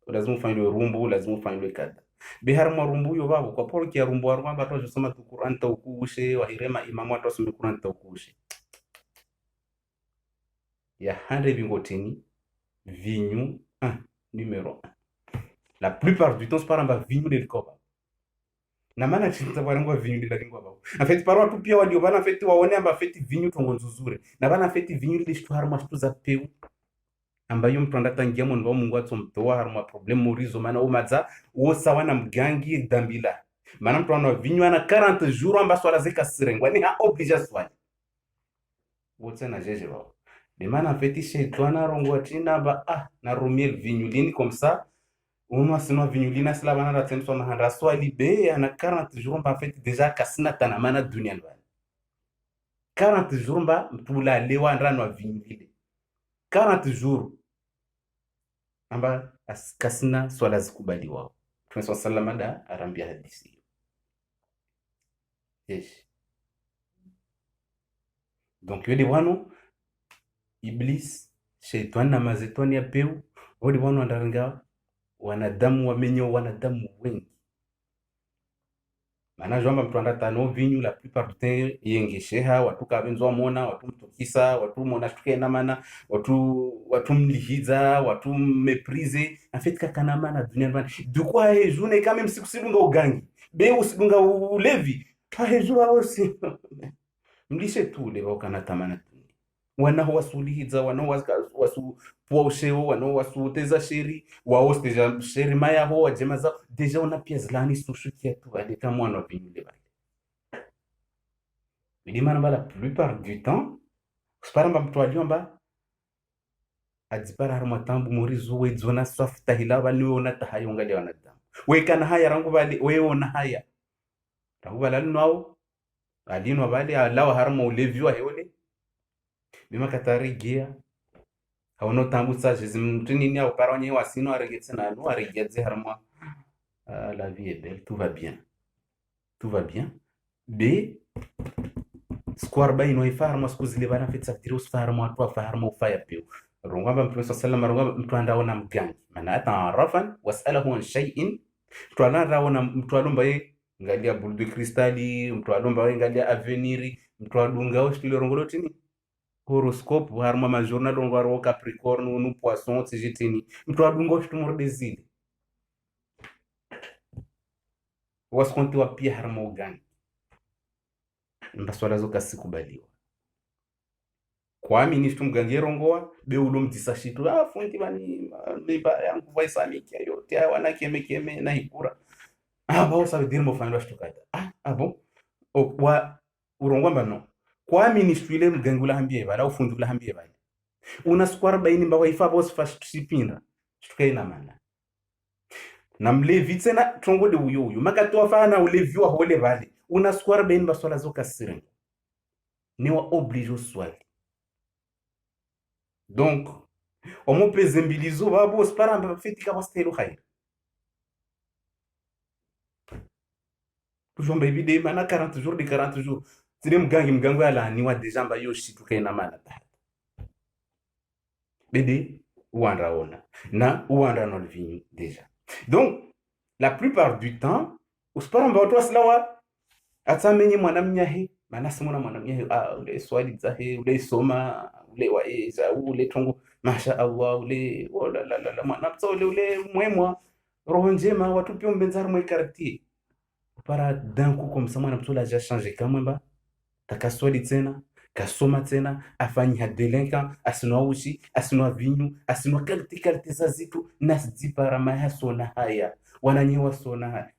lazima ufanywe rumbu lazima ufanywe kada bihar marumbu yo babo kwa porki ya rumbu arwa bato josoma tu Qur'an tawkushe wa hirema imamu atosome Qur'an tawkushe ya hande bingoteni vinyu numéro 1 la plupart du temps c'est par un vinyu del koba na maana chinta barangwa vinyu ndilingwa bao en fait par watu pia walio bana fait waone amba fait vinyu tongo nzuzure na bana fait vinyu lishtu harma shtu za peu ambayo mtu andatangia mwanzo Mungu atomtoa harma problem morizo maana umadza wo sawa na mgangi dambila maana mtu ana vinyu ana 40 jours amba swala zika sirengwa ni ha obligation wote na jeje bao de maana en fait shetani rongo tina ba na rumiel vinyu lini comme ça uno sino vinyulina sila bana da temso na handa swali be ana 40 jours mba fait déjà kasina tana mana dunia ndani 40 jours mba mtula lewa ndani wa vinyulile 40 jours amba kasina swala zikubaliwa Mtume sallallahu da arambia hadithi yes donc yodi wano iblis shetani na mazetoni ya peu wodi wano andaranga wanadamu wamenyo wanadamu wengi maana jomba mtu andatano vinyu la plupart du temps yengesheha watu kabenzo mona watu mtukisa watu mona shtuke na mana watu mlihiza watu meprise en fait kakana mana dunia bana du quoi he journée quand même sikusibunga ugangi be usibunga ulevi pa he jour aussi mlishe tu le wakana tamana wana wasulihiza wana wasu posheo wana wasuteza sheri waosteja sheri maya ho wajemaza deja ona pia zlani sushukia tu aleta mwana vinyule bale bidimana bala plupart du temps sparamba mtu aliomba adzipara harma tambu morizo wedzona swafuta hila bali ona tahayonga le wanadamu wekana haya rangu bali weona haya rangu bali nao alinwa bali alawa harma uleviwa heole bima katarigia hauno tambu sa jizimtini au paronye wasino aregetse na no aregetse harma la vie est belle, tout va bien b square ba ino ifarma skuzile bana fitsa tiro farma to farma ufaya pio rungamba Mtume sallallahu alayhi wasallam mtu andaona mgangi maana ataarafan wasalahu an shay'in mtu anaona mtu alomba ye ngalia boule de cristal mtu alomba ye ngalia avenir mtu adunga ostile rongolotini horoscope harma ma journal on waro Capricorne no Poisson tijitini mtu adungo shitumur desile waskonti wa pia harma ugani mbaswala zo kasikubaliwa kwa mini shitumgangero ngoa be ulomtisa shitu fundi bani mimba yangu voice amiki yote wana keme na hikura bao sabe dire mo fanya shitukata bon wa urongwa no kwa ministry mgangula hambie bala ufundula hambie bala una square baini mba waifa boss fast sipinda tukaina mana na mlevi tena tongo de uyo makatoa fana ulevi wa hole bale una square baini mba swala zoka siren ni wa oblige au swali donc omo pezembilizo babo spara mba feti ka bastelo khair toujours baby de mana 40 jours de 40 jours tire mgangu ala ni wa deja mba yoshi tukaina mana ta bede uandaona na uanda no vinho deja donc la plupart du temps uspara mba watu aslawa atamenye mwanamnyahe maana simona mwanamnyahe ule swali zahe ule soma ule waeza ule tongo masha Allah ule wala la mwanapsa ule mwemwa roho njema watu pia mbenzar mwe quartier para d'un coup comme ça mwana mtola ja changer kama mba takaswali tena kasoma tena afanyi hadelenka asinwa ushi asinwa vinyu asinwa kalite za zitu nasdipara maya sona haya wananyewa sona haya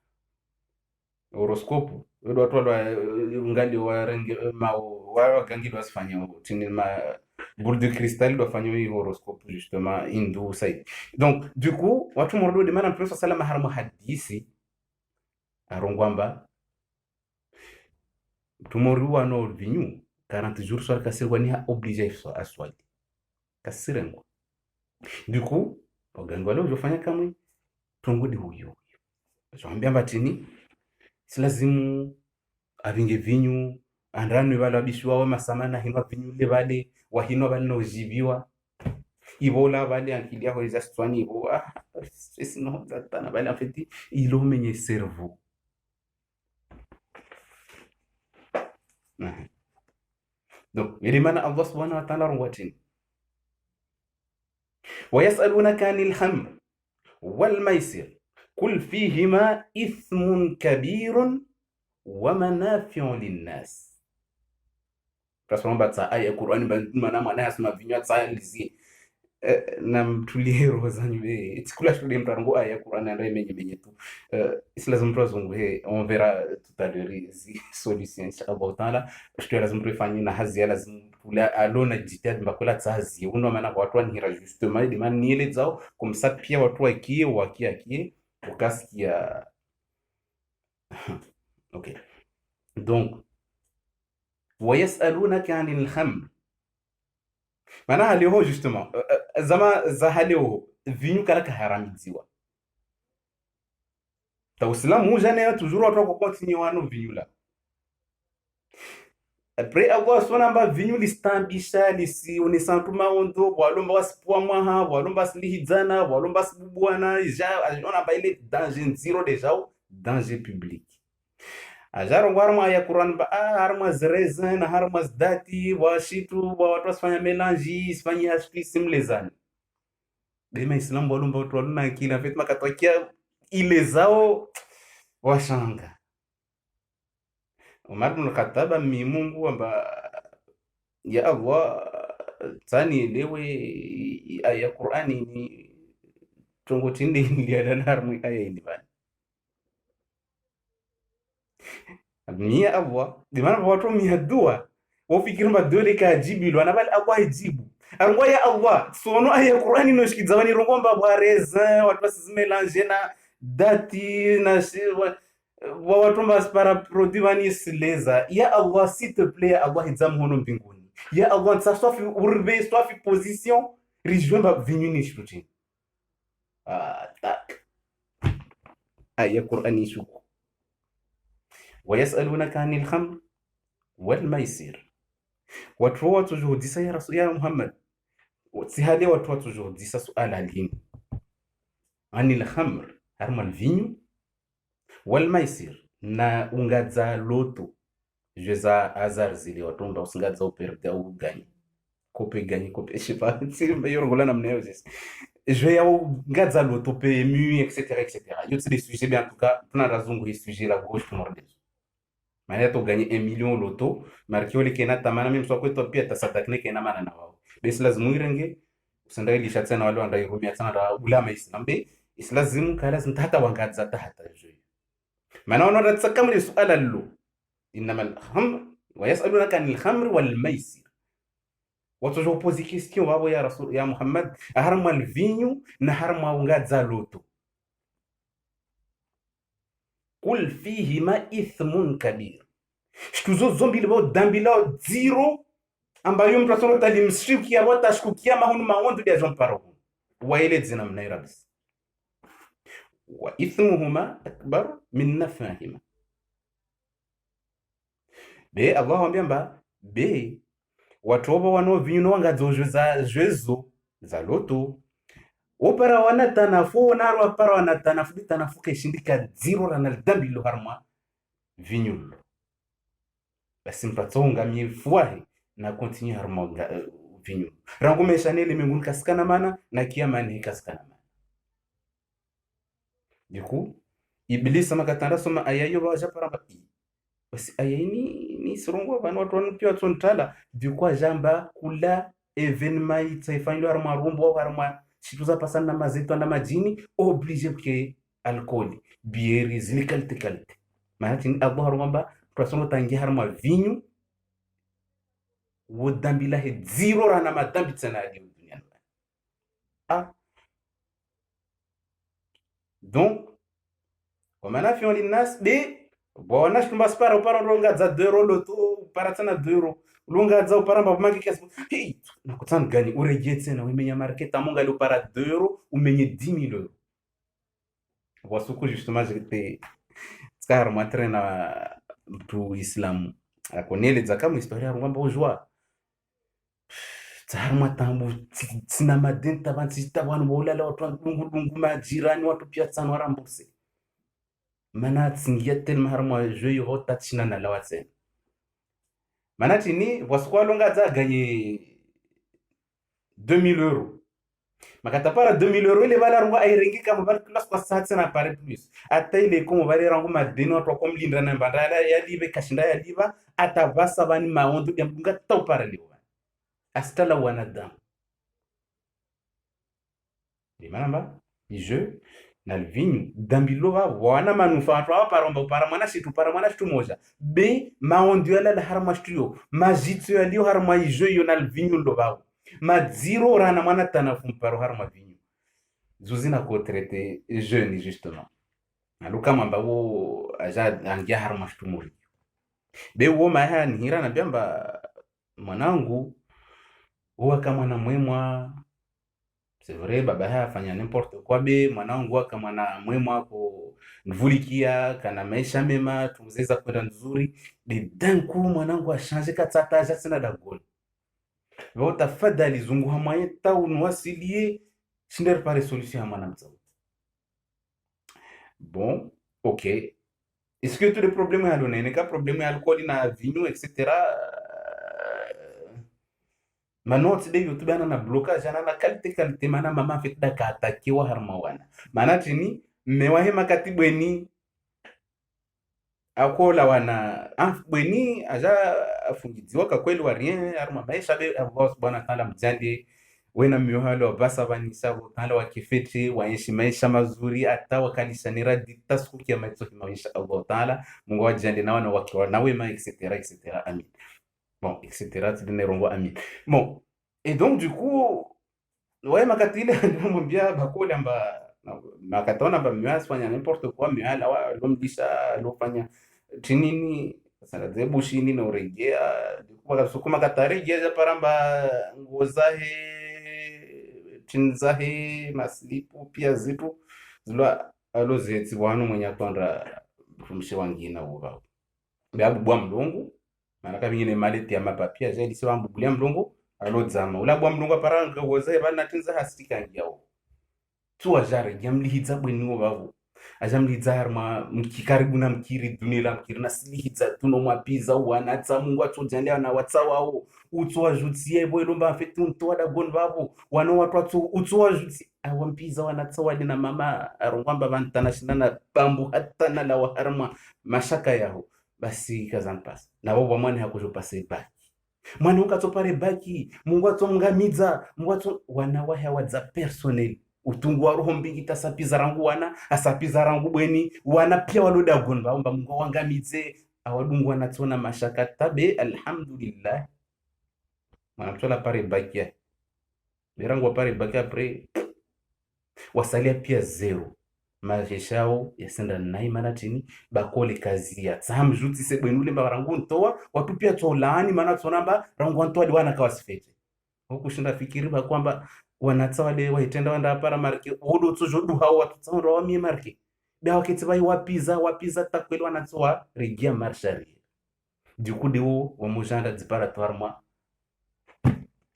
horoscope wedo watu ngali wa rangi wa gangi wasifanya tini ma boule de cristal wafanya horoscope justement hindu side donc du coup watu mordo de mana Mtume sallallahu alayhi wasallam hadisi arongwamba tumoriwa no vinyu 40 jours soit kasirwa ni obligé à swali kasirengwa du coup ogangwa leo ujofanya kamwe tongodi huyo zoambia batini si lazimu avinge vinyu andranwe bala abishwa wa masamana hinwa vinyu le bale wahinwa bale no jibiwa ibola bale ankilia ho za swani ibo c'est non zatana bale en fait il o menye cerveau donc يريمنا الله سبحانه وتعالى رواتين ويسألونك عن الخمر والميسر قل فيهما إثم كبير wa manafi'u linnas. Kasoma tsa aya Qur'ani mana mana asma vinywa tsa lizie na mtulie roho zanyu tikula shule mtarango aya Qur'ani ndio menye tu isi lazima mtu azungue on verra tout à l'heure izi solution inshallah taala shule lazima mtu ifanye na hazi lazima kula alona jitihad mbakula tsa hazi uno maana watu wanihira justement ile maana niele zao kumsa pia watu wakie ukasikia. Okay, donc wayasalunaka anil khamr, maana leo justement zama za haleo vinyu kala haramiziwa ta uislamu jana toujours watu kwa continue wano vinyu la après avoir son amba vinyu listambisha lisi unisantuma ondo walomba wasipwa mwaha walomba slihizana walomba sibubwana ja ona ba ile danger zero déjà danger public ajaro ngwarma ya Quran ba harma zreza na harma zdati wa shitu wa watu wasifanya melange sifanya ashpi simlezani bema islam walomba watu walona kila fait makatokea ile zao washanga. Umar ibn Khattab Mungu amba ya Allah tani lewe aya Qur'ani ni tongo tindi ndia na harmu aya ini bana ya Allah di maana watu mihadua wafikiri madole ka jibilu anabali Allah ijibu arungwa ya Allah sono aya Qur'ani no shikizawani rongomba bwareza watu basimelange na dati na watu mbasipara produit wani sileza ya Allah s'il te plaît Allah izamu hono mbinguni ya Allah tsafi urbe tsafi position rijwemba vinyuni shutin tak aya Qur'ani shuku wayasalunaka anil khamr wal maisir watu juhudisa ya rasul ya Muhammad sihade watu juhudisa suala alhim anil khamr harma alvinyu wal maisir na ungadza loto jeza azar zile watomba usingadza uperda ugani kope gani kope shipa tsimba yorgola na mneo zis je ya ungadza loto PMU etc yo c'est des sujets bien en tout cas tuna razungu hii sujet la gauche morde maana to gagner 1 million loto markio le kena tamana mimi msoko to pia tasadakne kena mana na wao basi lazima irenge usenda ile shatsa na wale andai rumia sana da ulama islambe islazimu kala hata wangadza hata je maana wanaona tsakamle suala lilo inma al-khamr wa yasalunaka anil khamr wal maisir watu jo pose question wao ya rasul ya Muhammad harma alvinyu na harma ungadza loto kul fihima ithmun kabir shtuzo zombi libo dambila zero ambayo mtu asoro talimshikia wata shkukia mahunu maondo ya jomparo waile zina mnairabis wa ithmuhuma akbar min nafahima be Allah ambiamba be watu obo wano vinyo wangadzojo za jezo za loto opera wanatanafu narwa para wanatanafu bitanafu keshindika zero ranal dambilo harma vinyo basi mpatonga mifuahi na continue harma vinyo rangu meshanele menguni kaskana mana na kiama ni kaskana mana. Du coup Iblis makatanda soma ayayo waja paramba basi ayini ni sirongo bana watu wanupia tsontala du coup jamba kula evenement itaifanywa harma rumbo harma situza pasana na mazeto na majini obligé que alcool bière zilikalte maana Allah harma twasongo tangi harma vinyo wodambila he zero rana madambi tsana ya dunia donc komana fion linnas be bona shtumba spara upara ronga za 2 euro loto para tsana 2 euro longa za upara mba mangi kiasi hey nakutana gani urejetse na umenya market amonga le para 2 euro umenye 10000 euros wasuku justement j'étais skar matrena tu islam akonele za kama historia ngamba ujwa tsarma tambu tsina madenta bansi tabanu bolala watu ndungu majirani watu pia tsana warambuse mana tsingia tellement harma jeu yo tatchina na lawatsen mana tini wasukwa longa za gagner 2000 euros makatapara 2000 € ile bala rangu airengi kama bala klas kwa sasa na pare plus ata ile komo bale rangu madeno to kom lindra na bandala ya libe kashinda ya liba atavasa bani maondo ya mpunga tau para liwa astala wanadamu di manamba je na vinho dambilova wana manufato apa paromba para mwana shitu moja be maondo yala la harma shtuyo majitsu yaliyo harma ijo yo na vinho ndovao madziro rana mwana tanafu paro harma vinho zuzina ko traité jeune justement aluka mamba wo aja angia harma shtu muri be wo maya nihira na biamba mwanangu huwa kama na mwemwa c'est vrai baba haya afanya n'importe quoi be mwanangu kama na mwemwa ko nvulikia kana maisha mema tumzeza kwenda nzuri de danku mwanangu ashange katata aja sina dagol bo tafadhali zungu hamwaye taunu wasilie shinder pare solution hamana mzao bon ok est-ce que tous les problèmes à donner n'est qu'un problème alcool na vinho etc maintenant tu devi utubana na blocage na qualité mana mama fait da katakiwa harma wana maana tini mmewahe makatibweni akola wana bweni aja afungiziwa kwa kweli wa rien harma maisha be Allah subhanahu wa ta'ala mjandi wena miohalo basa vanisa utala wa kifeti waishi maisha mazuri hata wakanisanira ditasuku ya maisha Allah ta'ala Mungu wajandi na wana wakiwa na wema etc amin. Bon, etc. Amin. Bon, et donc du coup, ouais, makatile ndamwambia bakole amba makataona ba mwa fanya n'importe quoi mais ala wa lomdisha lofanya tinini sasa zebu shini na urejea kwa sukuma katarejea paramba ngozahe tinzahe maslipu pia zitu zilwa alozetsi wanu mwenye atondra kumshe wangina ubao babu bwa mlungu manaka bingine maleti ya mapapia zaidi si wambu bulia mlungu alodzama ulabwa mlungu paranga wozahe bana tinza hasika ngiao tuwa jare jamlihiza bwenu babu ajamlihiza harma mkikaribu na mkiri dunila mkiri na silihiza tuno mwapiza wanatsa mungu atujandea na watsa wao utwa jutsie boilomba afetu mtoa da gon babu wano watu utwa jutsi awampiza wanatsa wadi na mama arongwamba bantana shindana bambu hata na la harma mashaka yao basi kazampas na babo mwani hakujopase baki mwani ukatopare baki mungu atomngamiza mungu atom wanawahe wadza personnel utungu wa roho mbingi tasapiza rangu wana asapiza rangu bweni wana pia waloda gonba omba mungu wangamize awadungu wanatona mashaka tabe alhamdulillah wanatola pare bakia mirangu wa pare bakia pre wasalia pia zero mareshao yasenda nai manatini bakole kazi ya tsam juti se bwenule mba rangu ntoa watu pia tolaani maana tonamba rangu ntoa diwana kawasifete huku shinda fikiri ba kwamba wanatawale waitenda wanda para marke odo tsojodu hawa watu wa mi marke ba wakati bai wapiza takweli wanatsoa regia marshari du coup de wa mojanda diparatoire moi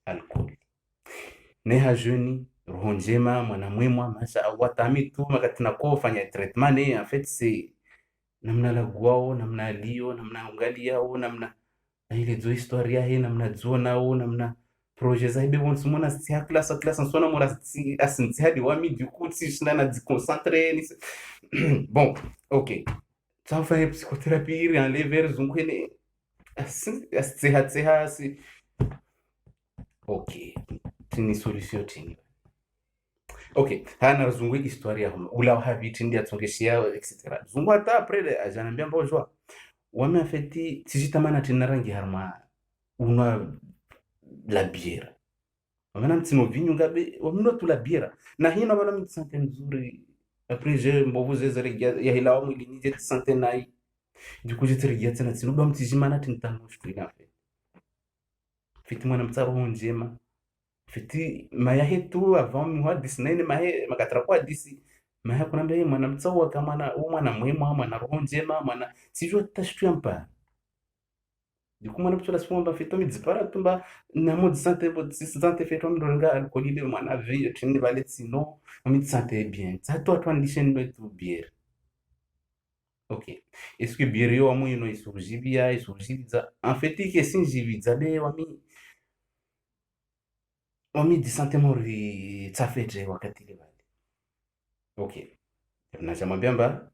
alcool neha jeune ronjema mwana mwemwa masha awatami tu makati na kufanya treatment ne en fait c'est namna la gwao namna lio namna ungalia au namna ile zo historia hii namna zona au namna projet za ibe bon sumona si classe sona mora si asinti hadi wami du coup si shinana di concentrer ni bon ok ça fait psychothérapie iri enlever zungwene asinti si ok tini solution tini ok hana zungwe historia huma ula habiti ndia tsongeshia etc zungu hata après ajanambia mbojwa wame afeti sijitamana tinarangi harma una la bière wamena mtino vinyo ngabe wamino tu la bière na hina wala mtsante nzuri après je mbovu zezere ya hila wa mwili nije tsante nai du coup j'étais regia tena tino ba mtijimana tintano shtuina fe fiti mwana mtsaro njema fiti maya hetu avant mwa disney mahe makatra kwa disi maya kuna mbe mwana mtsawa kama na mwana mwema mwana roho njema mwana sijua tashtu yampa du coup mwana mtsola swamba fito mi dipara tumba na mode santé fait on ronga alcoolile mwana vie tini vale sino mi santé bien ça toi toi ndishen no tu bière ok est-ce que bière yo amu ino isurjibia en fait que sinjibidza be wami wamidi sante mori tsafeje wakati ile bali. Okay, na jamwambia mba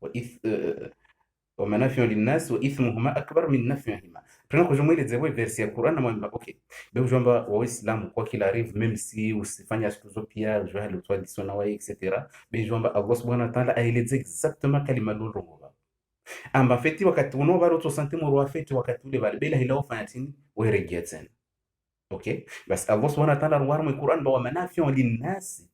wa manafiu linnas wa ithmuhuma akbar min nafihima. Tuna kujumwele zewe versi ya Qur'an na mwamba. Okay, beo jomba wa Uislamu kwa kila arrive même si usifanya siku pia jua le toi disona wa etc. Beo jomba Allah subhanahu wa ta'ala aeleze exactement kalima lolo amba feti wakati uno baro to sante moro afeti wakati ule bali bila hila ufanya tini weregia tena. Okay, bas Allah subhanahu wa ta'ala ruwaru mu Qur'an ba wa manafiu linnas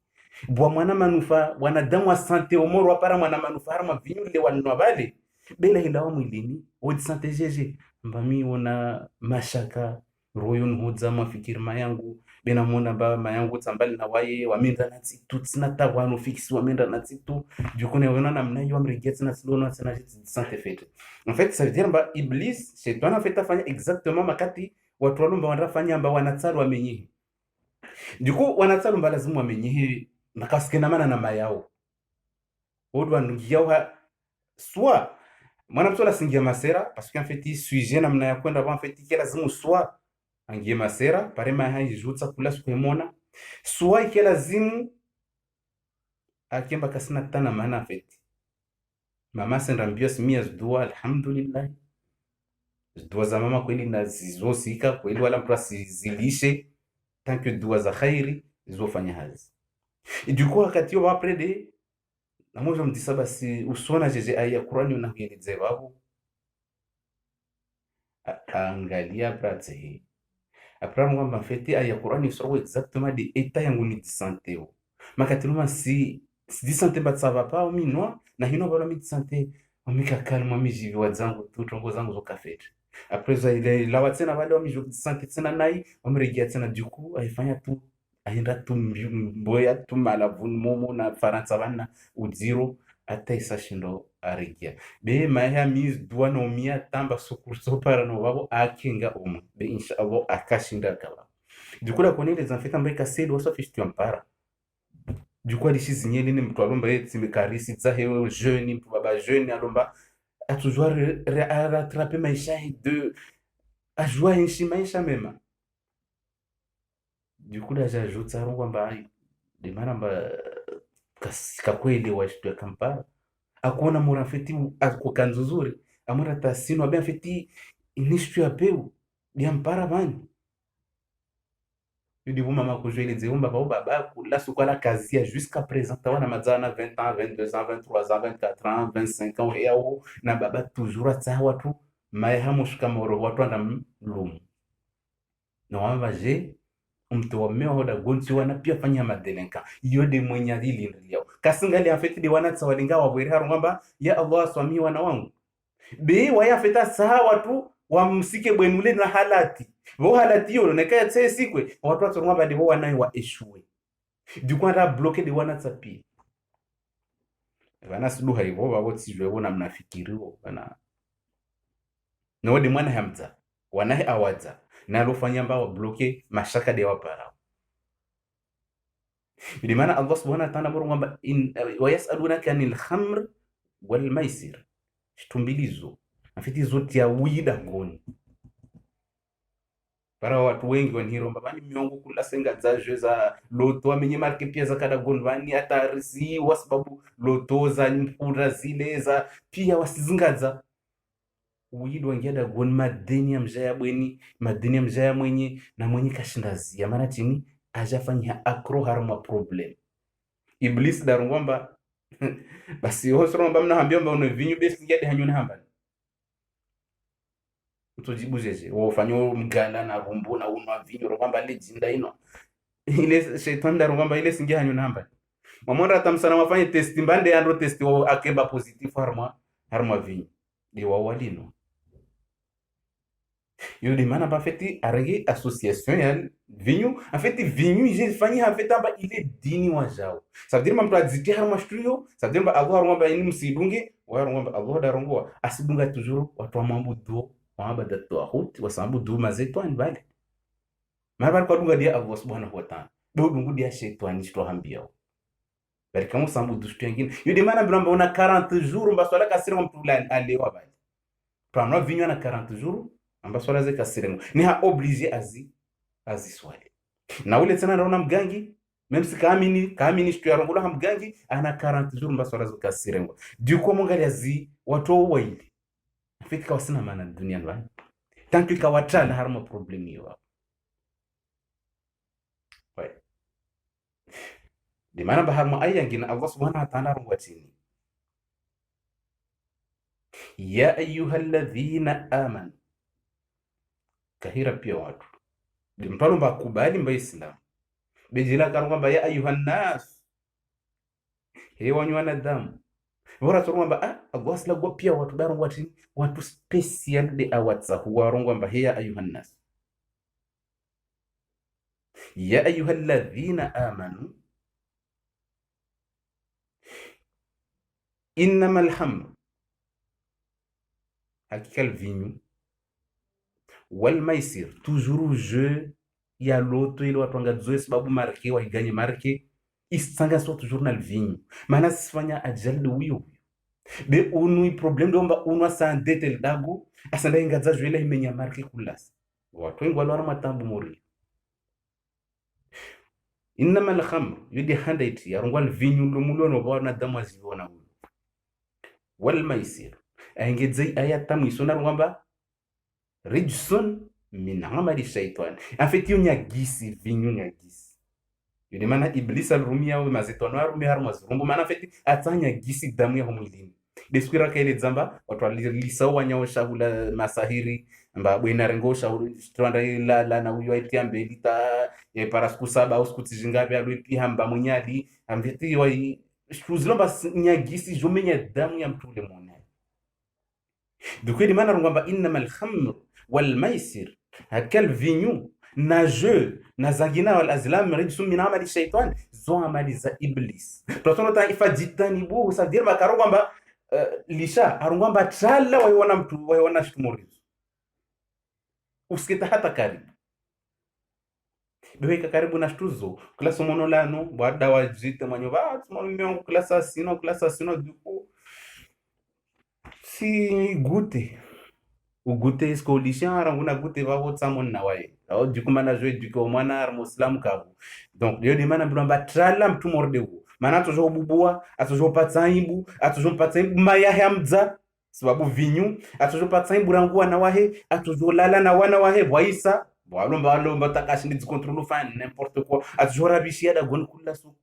bwa mwana manufa wanadamu wa sante omoro wapara mwana manufa harma vinyule wanwa bale bela hilawa mwilini wodi sante jeje mbami wona mashaka royo nhodza mafikiri mayangu bena mona ba mayangu tsambali na waye waminda na tsitu tsina tawano fix waminda na tsitu jukone wona na mna yo amreget na tsilono tsina sante fete en fait ça veut dire ba iblis shetani en fait afanya exactement makati watu walomba wanafanya amba wanatsalu wamenyehi duko wanatsalu mbala lazima wamenyehi nakasikena mana na mayao odwa ngiyawa soit mwana mtu asingia masera parce qu'en fait il sujet namna ya kwenda en fait kila lazima soit angie masera pare mahai jutsa kula skwemona soit kila lazima akemba kasina tana maana en fait mama sendambia simia zdua alhamdulillah zdua za mama kweli na zizosika kweli wala mtu asizilishe tant que dua za khairi zofanya hazi. Et du coup wakati wa après de na moja mtisa basi usona jeje aya Qur'ani unahieleze babu angalia prate hii après moi ma fete aya Qur'ani soro exactement de état yangu ni santé o makatiluma si di santé bat ça va pas mi no na hino bala mi santé amika calme mi jivi wazangu tu tongo zangu zo kafete après ça ile la watsena bale mi jo santé tena nai amregia tena du coup aifanya tu aenda tu mboya tu malavuni momo na faransa bana uziro ata isa shindo arigia be maya mis duano mia tamba sukurso para no babo akinga be inshallah akashinda kala dukula kone les enfants mba kaseli waso fishtu ampara dukwa lishizinye nini mtu alomba yeti mekarisi za hewe jeune mtu baba jeune alomba a toujours rattraper maisha de a joie inshi maisha mema. Du coup là j'ajoute ça kwamba de manamba kasika kweli washtu ya Kampala akuona mura feti ako kanzuzuri amura tasino abia feti inishtu ya peu dia mpara bani yudi mama ko jele zeumba baba kula sukala kazi jusqu'à présent tawana mazana 20 ans 22 ans 23 ans 24 ans 25 ans yao na baba toujours atsa watu mai hamushika moro watu anda mlumu no ambaje mtu wa meo hoda gonzi wana pia fanya madelenka yode mwenye adili ndio kasingali afeti de wana tsawalinga wa bwere haru ngamba ya Allah swami wana wangu be waya feta saha watu wamsike bwenule na halati bo halati yo nekaya tse sikwe watu watu ngamba de wana wa eshue du coup anda bloquer de wana tsapi bana suluha hivyo babo tsijwe bona mnafikiriwo bana no de mwana hamza wanahe awaza na lofanya mbao bloquer mashaka de wapara bilimana Allah subhanahu wa ta'ala muru ngamba wa yasalunaka anil khamr wal maisir shtumbilizo afiti zote ya wida ngoni para watu wengi wanhiro mbani miongo kula senga za jeza loto amenye marke pia za kada gonvani atarisi wasababu loto za mpura zile za pia wasizingaza uyidu wangiada gon madeni ya mjaya bweni madeni ya mjaya mwenye na mwenye kashindazi ya maana chini ajafanya akro harma problem iblis darungomba basi hosro mbamna hambio mba uno vinyu besi ngade hanyuna hamba utojibu jeje wofanyo mgala na rumbu na unwa vinyu rongamba lejinda ino ile shaitan darungomba ile singia hanyuna hamba mamora tamsana wafanye test mbande andro test wo akeba positif harma vinyu de wawalino yo de mana ba feti arege association ya vinho en fait vinho j'ai fani ha feta ba ile dini wa jao ça veut dire mamtu aziti harma studio ça veut dire ba Allah ngomba ini msidunge wa ngomba Allah darongoa asidunga toujours watu mambo do mabada tawhid wasambu do mazetwani bale mara kwa dunga dia Allah subhanahu wa ta'ala do dungu dia shetani shto hambia bali kama sambu do shto ngine yo de mana bramba una 40 jours mbaswala kasira mtu la alewa bale pamna vinho na 40 jours ambaswala ze kasirengo ni ha obligé azi swali na ule tena naona mgangi même si kaamini shtu ya rongola mgangi ana 40 jours mbaswala zokasirengo du coup mongalia zi watu waili afika wasina maana dunia ndani tanki ikawatala harma problem hiyo ouais de maana baharma aya ngina Allah subhanahu wa ta'ala rungwatini ya ayyuhalladhina amanu kahira pia watu mpalo mbakubali mba Islam bejila karungamba ya ayuhannas hewa nywana damu bora turungamba Allah slagwa pia watu barungwatini watu special de awatsa huwa rungamba ya ayuhannas ya ayyuhalladhina amanu innamal hamr hakika alvinyu wal maisir toujours jeu ya loto ile watu wangazoe sababu marke waiganye marke isanga so toujours na alvinyu maana sifanya ajali huyo be unu problem domba unu asandete dago asanda ingaza jwela imenya marke kulasa watu wengi walora matambu mori innamal khamr yudi handait ya rongwa alvinyu lomulo no bwana damu azivona wal maisir engedzei ayatamu isona rongamba rijsun min amali shaitan en fait yo nyagisi vinyu nyagisi yudi mana iblis alrumia au mazetono arumia harma zurumbu mana en fait atanya gisi damu ya mwilini deskwira kaile zamba watu alisa wanyao shahula masahiri amba bwena rengo shahuri twanda la na uyo aitia mbelita ya para siku 7 au siku tijingapi alwepi hamba munyadi ambiti wa shuzilomba nyagisi jomenya damu ya mtu ule mwana dukweli mana rungamba innamal khamr wal maisir hakal vinyu na jeu na zangina wal azlam rijsum min amali shaytan zo amali za iblis totono ta ifajitani bu sadir makaro kwamba lisha arungamba trala waiona mtu waiona shtumurizo usikita hata karibu beweka karibu na shtuzo klasa monolano bada wajite manyo ba tumonyo klasa sino duko si gute ugute isko lishara una gute babo tsamon na wae au dikumana jwe diko mwana ar muslim kabu donc yo de mana bramba trala mtu mordewo mana tojo bubua atojo patsaimbu maya hamza sababu vinyu atojo patsaimbu rangua na wahe atojo lala na wana wahe waisa balomba takashi ndi control fan n'importe quoi atojo rabishia da gon kullasu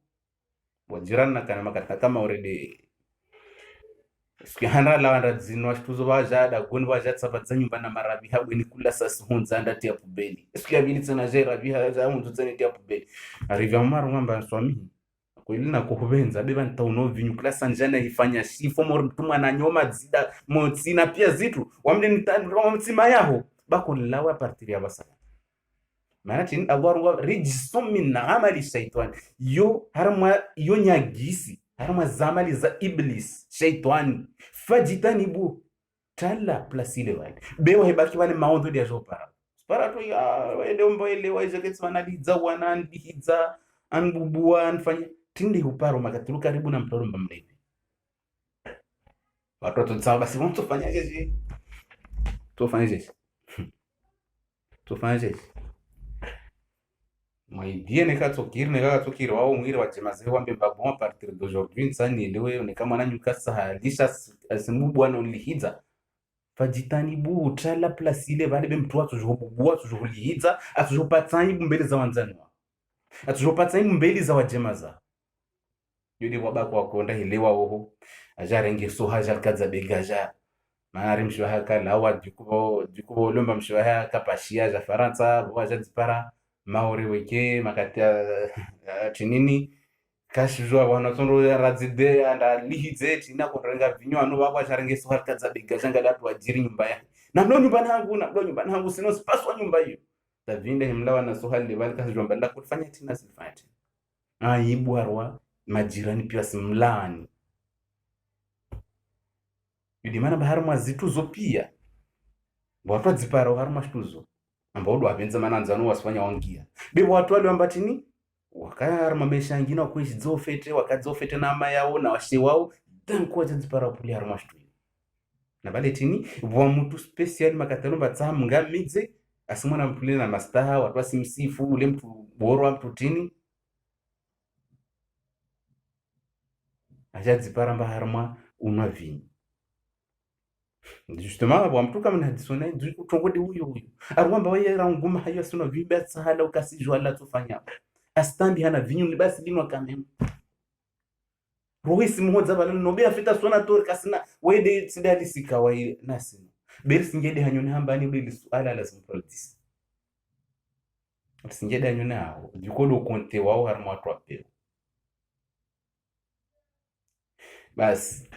wajirana kana makata kama already skihana la wanda zinwa shtuzo wajada gon wajada sabatsa nyumba na marabi habwe ni kula sasa hunza ndati ya pubeli sikia bini tsana jera biha za hunzo tsene ya pubeli arriva mara ngamba swami kweli na kubenza beba ntauno vinyu klasa njana ifanya sifo mtumwa na nyoma zida motsina pia zitu wamde nitandro mtsima yaho bako lawa partir ya basala maana tin Allah rijsum min amali shaytan yo harma yo nyagisi harma zamali za iblis shaytan fajitanibu tala plasile wale bewa hebaki wale maondo dia jopara para to ya wende mboele waize ketsana lidza wana ndihidza anbubua anfanya tindi huparo makatulu karibu na mtoro mbamlevi watoto tsao basi wonto fanya jeje tufanye mwaidie nekatokiri wao mwiri wachemaze wambe babon a partir d'aujourd'hui nsani elewe ne kama nanyuka sahalisha asimu bwana ulihidza fajitani bu utala plasile bale be mtu atujobubua atujolihidza atujopatsanyi mbele za wanzani wa atujopatsanyi mbele za wajemaza yudi wabako wakonda hilewa oho ajarenge sohaja kadza begaja maari mshwaha kala wa dikubo lomba mshwaha kapashia za faransa waja dipara maori weke makatia tinini kashijwa wanatondo radzide anda lihidze tina korenga vinyo ano baba charenge soha kadza begaja ngala tu ajiri nyumba yake na ndo nyumba nangu sino spaswa nyumba hiyo tavinde himlawa na soha lebali kashijwa mbala kufanya tina sifanya ibwarwa majirani pia simlani yudimana baharma zituzo pia watu wadzipara harma shtuzo ambao ndo apenza mananzano wasifanya wangia be watu wale ambatini wakaharma meshangina kuishi dzofete wakadzofete na ama yao na washe wao dan kwa dzipara puli harma shtuzo na bale tini wa mtu special makatano batsa mga midze asimwana mtu na mastaha watu asimsifu ule mtu bora mtu tini ajadzipara mba harma unwa vinyu justement bwa mtu kama hadisona ndu kutongode huyo arwamba wayera nguma hayo asuna vimba sahala ukasijwa la tufanya astambi hana vinyu ni basi linwa kamem rohisi mmoja bala nobe afita sona tor kasina wede sidali sikawa nasino beri singede hanyone hambani beli suala la simprotis singede hanyone hao jukolo konte wao harma watu apeo basi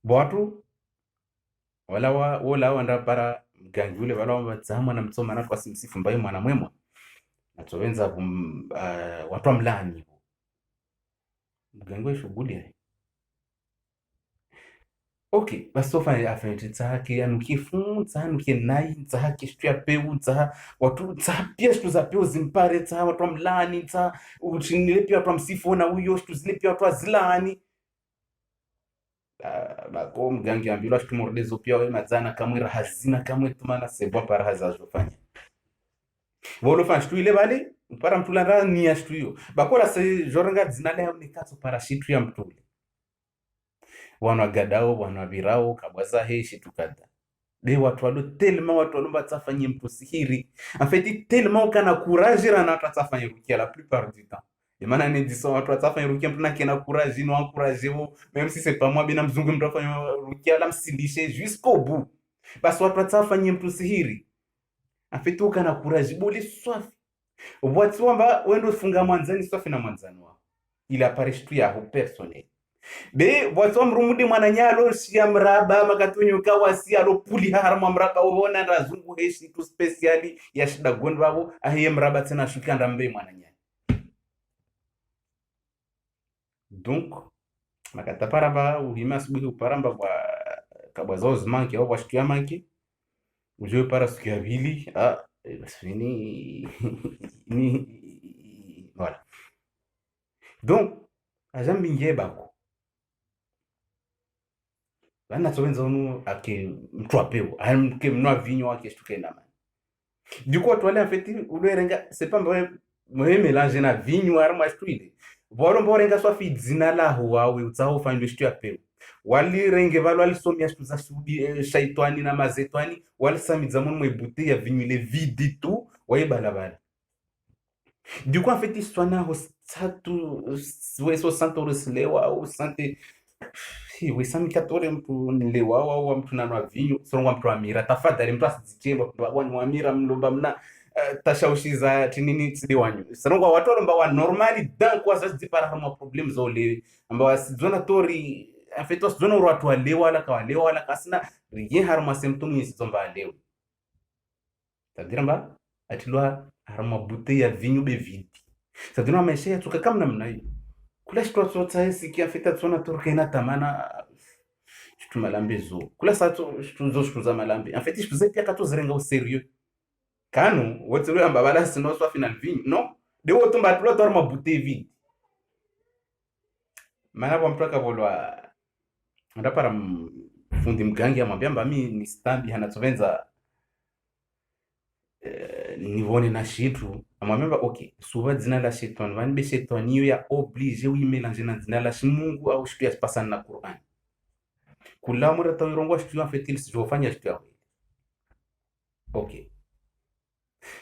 watu wala wanda para mgangi ule wala wazama na mtsoma na kwa simsifu mbaye mwana mwema atowenza watu mlani mgangi wa shughuli okay basi sofa afanye tsake anukifunza anukie nai tsake shtu ya peu tsa watu tsa pia shtu za peu zimpare tsa watu mlani tsa uchinile pia watu msifu na huyo shtu zile pia watu azilani bako mgangi ambilwa shtu mordezo pia wewe mazana kamwe rahazina kamwe tumana sebo para hazazo fanya volo fa shtu ile bale para mtulanda ni ya shtu hiyo bako la se jorenga zinale ya mnikato para shitu ya mtule wana gadao wana virao kabwaza heshi tukada be watu walo telema watu walomba tsafanye mtu sihiri en fait tellement kana courage rana tsafanye rukia la plupart du temps et maana ne disons watu tsafanye rukia mtu na kena courage no encourager vous même si c'est pas moi bina mzungu mtu afanye rukia la msilishe jusqu'au bout basi watu tsafanye mtu sihiri en fait ukana courage boli swafi watu wamba wendo funga mwanzani swafi na mwanzani wao il apparaît tu ya personnel be watu mrumude mwananyalo shia mraba makatunyo kawasi alopuli harma mraba ubona razungu heshi tu speciali ya shida gondo babo ahiye mraba tena shukanda mbe mwananyalo donc makatapara ba uhima subuhi uparamba kwa kabwazo zmanki au washikia manki ujue para siku ya pili ni voilà donc ajambi ngebako bana tsowenza unu ake mtu apeo amke mnwa vinyo wake shtuke na mani du coup toi en fait ulerenga c'est pas moi mélanger na vinyo arma shtuile bolo mborenga swa fi dzina la huawe utsaho fanywe shtu apeo wali renge valo alisomia shtu za shudi shaitani na mazetwani wali samidza mon mwebuti ya vinyo le vide tout waye balabala du coup en fait istwana ho satu weso santo reslewa au sante si wisami katore mtu nilewa au mtu nanwa vinyo songo mtu amira tafadhali mtu asizichemba wani wamira mlomba mna tashaushiza tinini tsidiwanyu songo watu lomba wa normally dan kwa sasa dipara kama problem zole amba sizona tori afeto sizona watu walewa wala kasina rien harma symptôme yisomba lewa tadira mba atilwa harma bouteille ya vinyo be vide sadina maisha yetu kama namna hiyo kula shtu tsotsa siki afeta tsona turkena tamana shtu malambe zo kula sato shtu za malambe en fait shtu zepia kato zirenga au sérieux kanu wote leo ambabala sino swa final vin non de woto mbatlo dorma bouteille vide mana kwa mpaka volwa ndapara fundi mgangi amwambia mba mimi ni stambi hanatsovenza nivone na shitu amwambia okay suva dzina la shetani vani be shetani yo ya oblige wi mélanger na dzina la Mungu au shitu ya pasana na Qur'an kula mura tawirongo shitu en fait il se jofanya shitu ya okay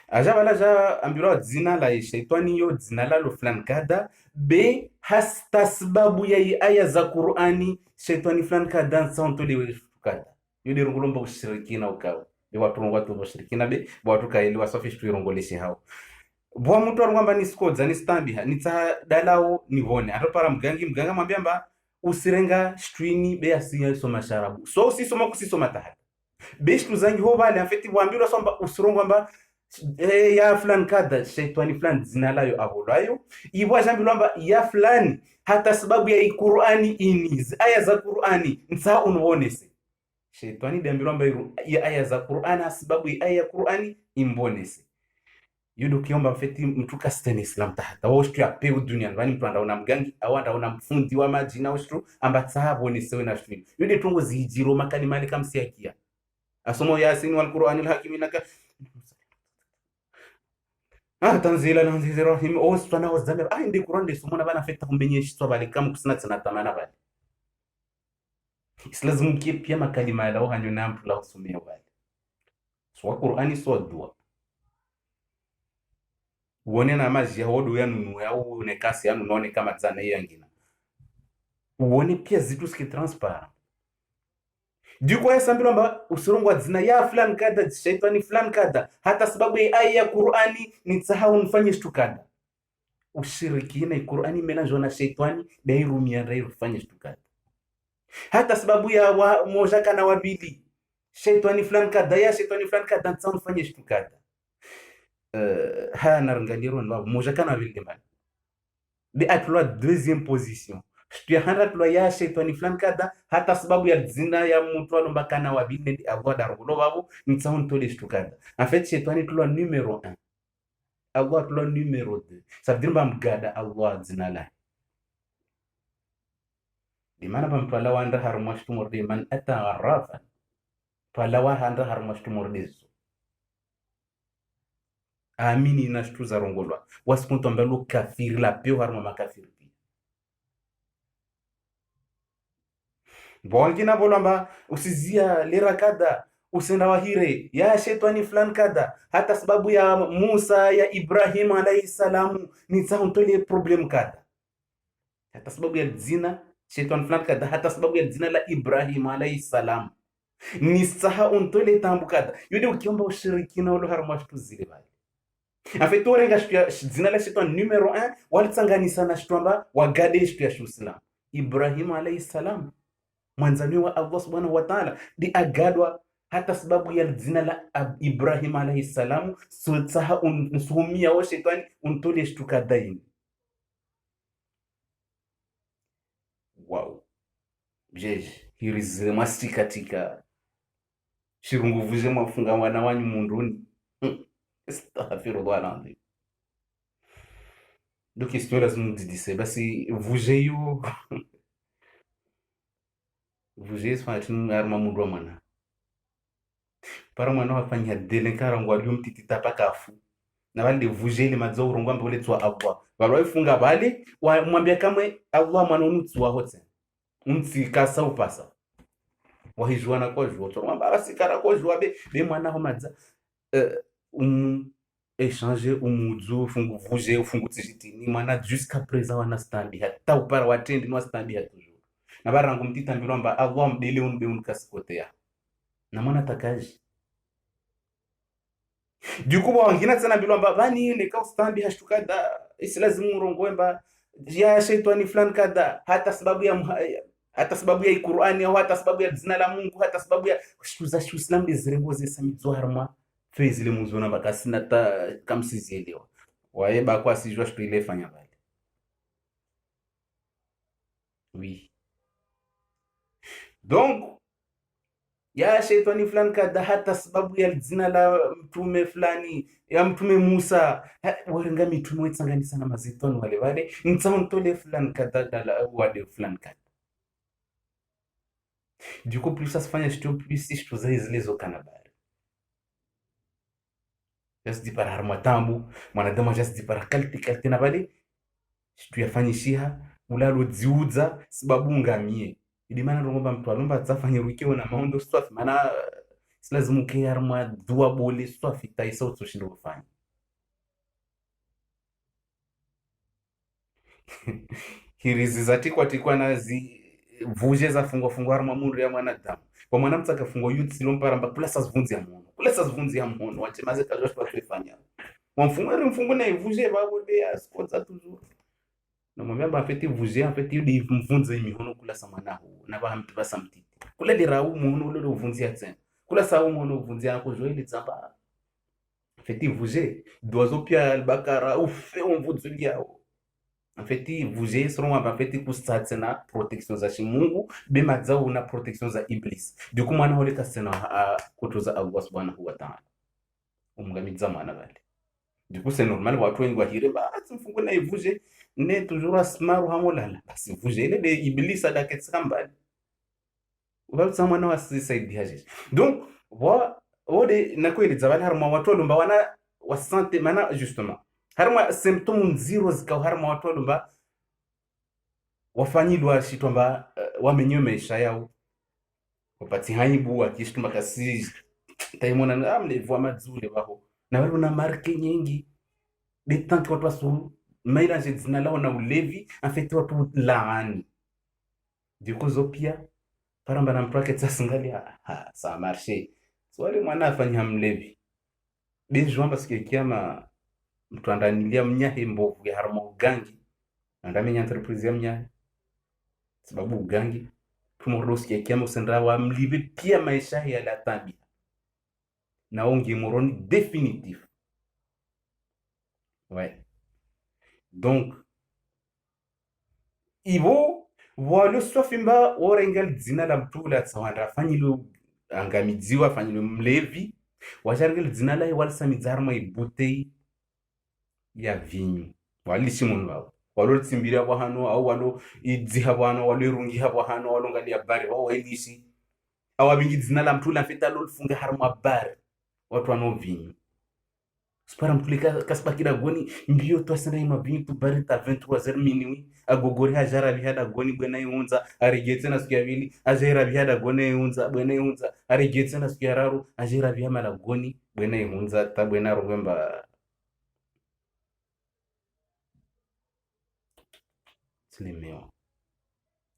aja bala ja ambiro dzina la shetani yo dzina la lo flan kada be hasta sababu ya aya za Qur'ani shetani flan kada santo le kada yo de rongolomba ushirikina ukawa ni watu watu washirikina be watu kaeli wasafi shtu irongoleshe hao bwa mtu arungamba ni skodza ni stambi ni tsa dalao nivone atopara mganga mwambia mba usirenga shtwini be asiya soma sharabu so usisoma kusisoma tahata be shtu zangi ho bale en fait wambiro somba usirongwa mba ya fulani kada shaitani fulani zina layo abolayo ibwa jambi lamba ya fulani hata sababu ya Qur'ani inizi aya za Qur'ani nsa unwonese shaitani dambilamba ya aya za Qur'ani sababu ya aya ya Qur'ani imbonese yudo kiomba mfeti mtu kasteni Islam tahata washtu ya peu dunia ndani mtu anda una mgangi au anda una mfundi wa maji na washtu amba tsahabo ni sewe na shtu yude tungo zijiro makani malika msiakia asomo yasin wal Qur'anil hakim inaka tanzila al-azizir rahim oswana wazame ndi Qur'an de sumona bana feta kumbenye shitwa bale kama kusina tsana tamana bale islazimu kie pia makalima ya lao hanyo na mtu la usumia bale swa Qur'ani swa dua uone na maji ya hodo ya nunu ya uone kasi ya nunone kama tsana yangina uone pia zitu ski transparent Diko ya sambilo mba usurungwa dzina ya fulani kada shaitani fulani kada hata sababu ya aya ya Qur'ani ni tsahau nifanye shtu kada ushirikina ya Qur'ani menajwa na shaitani dairumia dairufanye shtu kada hata sababu ya moja kana wabili shaitani fulani kada ya shaitani fulani kada tsahau nifanye shtu kada haya narangaliro nwa moja kana wabili mbali de atulwa deuxième position tuyahanda tulwa ya shaitani fulani kada hata sababu ya dzina ya mtu alomba kana wabili ndi Allah darulo babu nitsahun tole shtu kada en fait shaitani tulwa numéro 1 Allah tulwa numéro 2 ça veut dire mba mgada Allah dzina la dimana bam pala wanda har mashtu morde man ata gharrafa pala wa handa har mashtu morde amini na shtu za rongolwa wasikunto mbalo kafiri la peo har mama kafiri Bongina bolamba usizia lera kada usenda wahire ya shetani fulani kada hata sababu ya Musa ya Ibrahim alayhi salamu ni tsahuntole problem kada hata sababu ya dzina shetani fulani kada hata sababu ya dzina la Ibrahim alayhi salam ni saha untole tambu kada yule ukiomba ushirikina ulo harmashtu zile bali afetore ngashtu dzina la shetani numero 1 walitsanganisa na shtuamba wagade shtu ya Islam Ibrahim alayhi salam mwanzani wa Allah subhanahu wa ta'ala di agadwa hata sababu ya dzina la Ibrahim alayhi salam sultaha unsumia wa shetani untole shtuka daini wow jeje hirize masti katika shirungu vuje mafunga wana wanyu munduni astaghfirullah alazim donc histoire lazima mdidise basi vuje yo vuje sfatu arma mundu mwana para mwana wafanya delenkara ngwalio mtitita pakafu na wale vuje ile madzo urongwa mbole twa abwa balwa ifunga bale mwambia kamwe Allah mwana unutwa hote unti kasa upasa wahijuana kwa juo to mwamba basikara kwa juo be mwana ho madza échanger umudzo fungu vuje fungu tijitini mwana jusqu'à présent wana stambi hata upara watendi no stambi hatu na barangu mtitambirwa mba Allah mdele unbe unkasikotea na mwana takaji dukuba wangina tsana bilwa mba bani ne ka stambi hashtukada isilazimu rongoemba ya shaitani fulani kada hata sababu ya Qur'ani au hata sababu ya dzina la Mungu hata sababu ya shuza Islam dizirengoze samidzo harma fezile muzona bakasina ta kamsizielewa wae bakwa sijua shtuile fanya bali oui donc ya shaitani fulani kada hata sababu ya dzina la mtume fulani ya mtume Musa warenga mitume wetsanganisa na mazetoni wale wale ntsaontole fulani kada dala wade fulani kada du coup plus ça se fanya shtu plus shtu za zilizo kanabari just para harmatambu mwanadamu just para kalti na bale shtu yafanyishiha ulalo dziudza sababu ngamie ili mana ngomba mtu alomba tsafanye rukiwa na maondo swafi mana silazimu ke arma dua bole swafi taisa utoshindo kufanya hirizi zatikwa tikwa na zi vuje za fungwa arma mundu ya mwanadamu kwa mwanamtu akafungwa yuti silomparamba kula sazvunzi ya mhono wache maze kazwa twafanya mfungu na ivuje babode askotsa tuzuru namwambia mba afeti vuje afeti yudi mvunze imihono kula samanahu na bahamti basamti kula dirau muhono ule uvunzia tena kula sawu muhono uvunzia yako joeli tsamba afeti vuje doazo pia albakara ufe umvunzuli yao afeti vuje soro mba afeti kustatse na protection za shimungu bema zao na protection za iblis duku mwana holeka sena kutoza Allah subhanahu wa ta'ala umgamiza mwana bali duku c'est normal watu wengi wahire ba mfungu na ivuje ne toujours asmaru hamolala basi vuje ile de iblis adaketsamba ubabutsa mwana wasisaidia jeje donc wa ode nakweli zabali harma watu lomba wana wasante mana justement harma symptom zero zikao harma watu walumba wafanyilwa shitwa mba wamenyo maisha yao wapati haibu akishtu makasi taimona amlevu amadzule waho na wale una marke nyingi de tant watu wasu maila zina lao na ulevi afeti watu laani duko zopia paramba na mprake tsasingali ça marché swali mwana afanya mlevi dejo amba sikiama mtu andanilia mnyahe mbovu ya harma ugangi andamenya entreprise ya mnyahe sababu ugangi tumoroski ya kiama usendra wa mlive pia maisha ya la tabia na ongi moroni définitif. Ouais. Donc ivo walo sofimba orengal dzina la mtula tsawanda fanyilo angamidziwa fanyilo mlevi washargel dzina la walsa mizarma ibutei ya vinyu walishi munhu wao walo tsimbira kwa hano au walo idziha bwana walo irungi habo hano walo ngali ya bari wao elishi awabingi dzina la mtula feta lo funga harma bari watu wano vinyu spara mtulika kasbakira goni mbio twasenda ima vinyu tu bari ta 23h minuit agogori hajara bihada goni bwena yunza arigetse na sikia vili ajera bihada goni yunza bwena yunza arigetse na sikia raru ajera bihama la goni bwena yunza ta bwena rwemba silemeo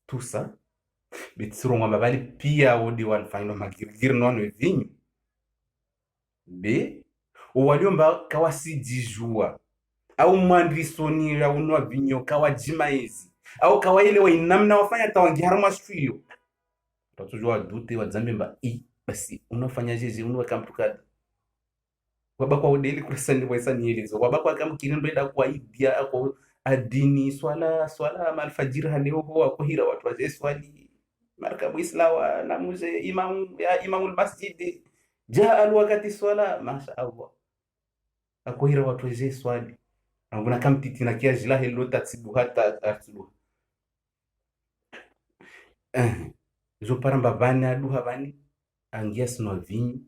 tout ça bitsiro ngamba bali pia odi walfanywa magirigiri nono vinyu be waliomba kawasidijua au mwandisoni ya unwa vinyo kawa jimaizi au kawa ile wa inamna wafanya tawangi harma stuyo tatujua dute wa zambi mba basi unafanya jeje unwa kamtukada wabakwa udeli kurasani waisa nielezo wabakwa kamkirindo ida kwa idia kwa adini swala malfajiri haleo hoa kuhira watu waze swali markabu islawa na muze imamul masjidi jaa alwakati swala masha Allah akohira watu waze swali anguna kamtiti na kia jilahe lota tsibu hata artulu zo paramba vani aduha vani angia sino vinyu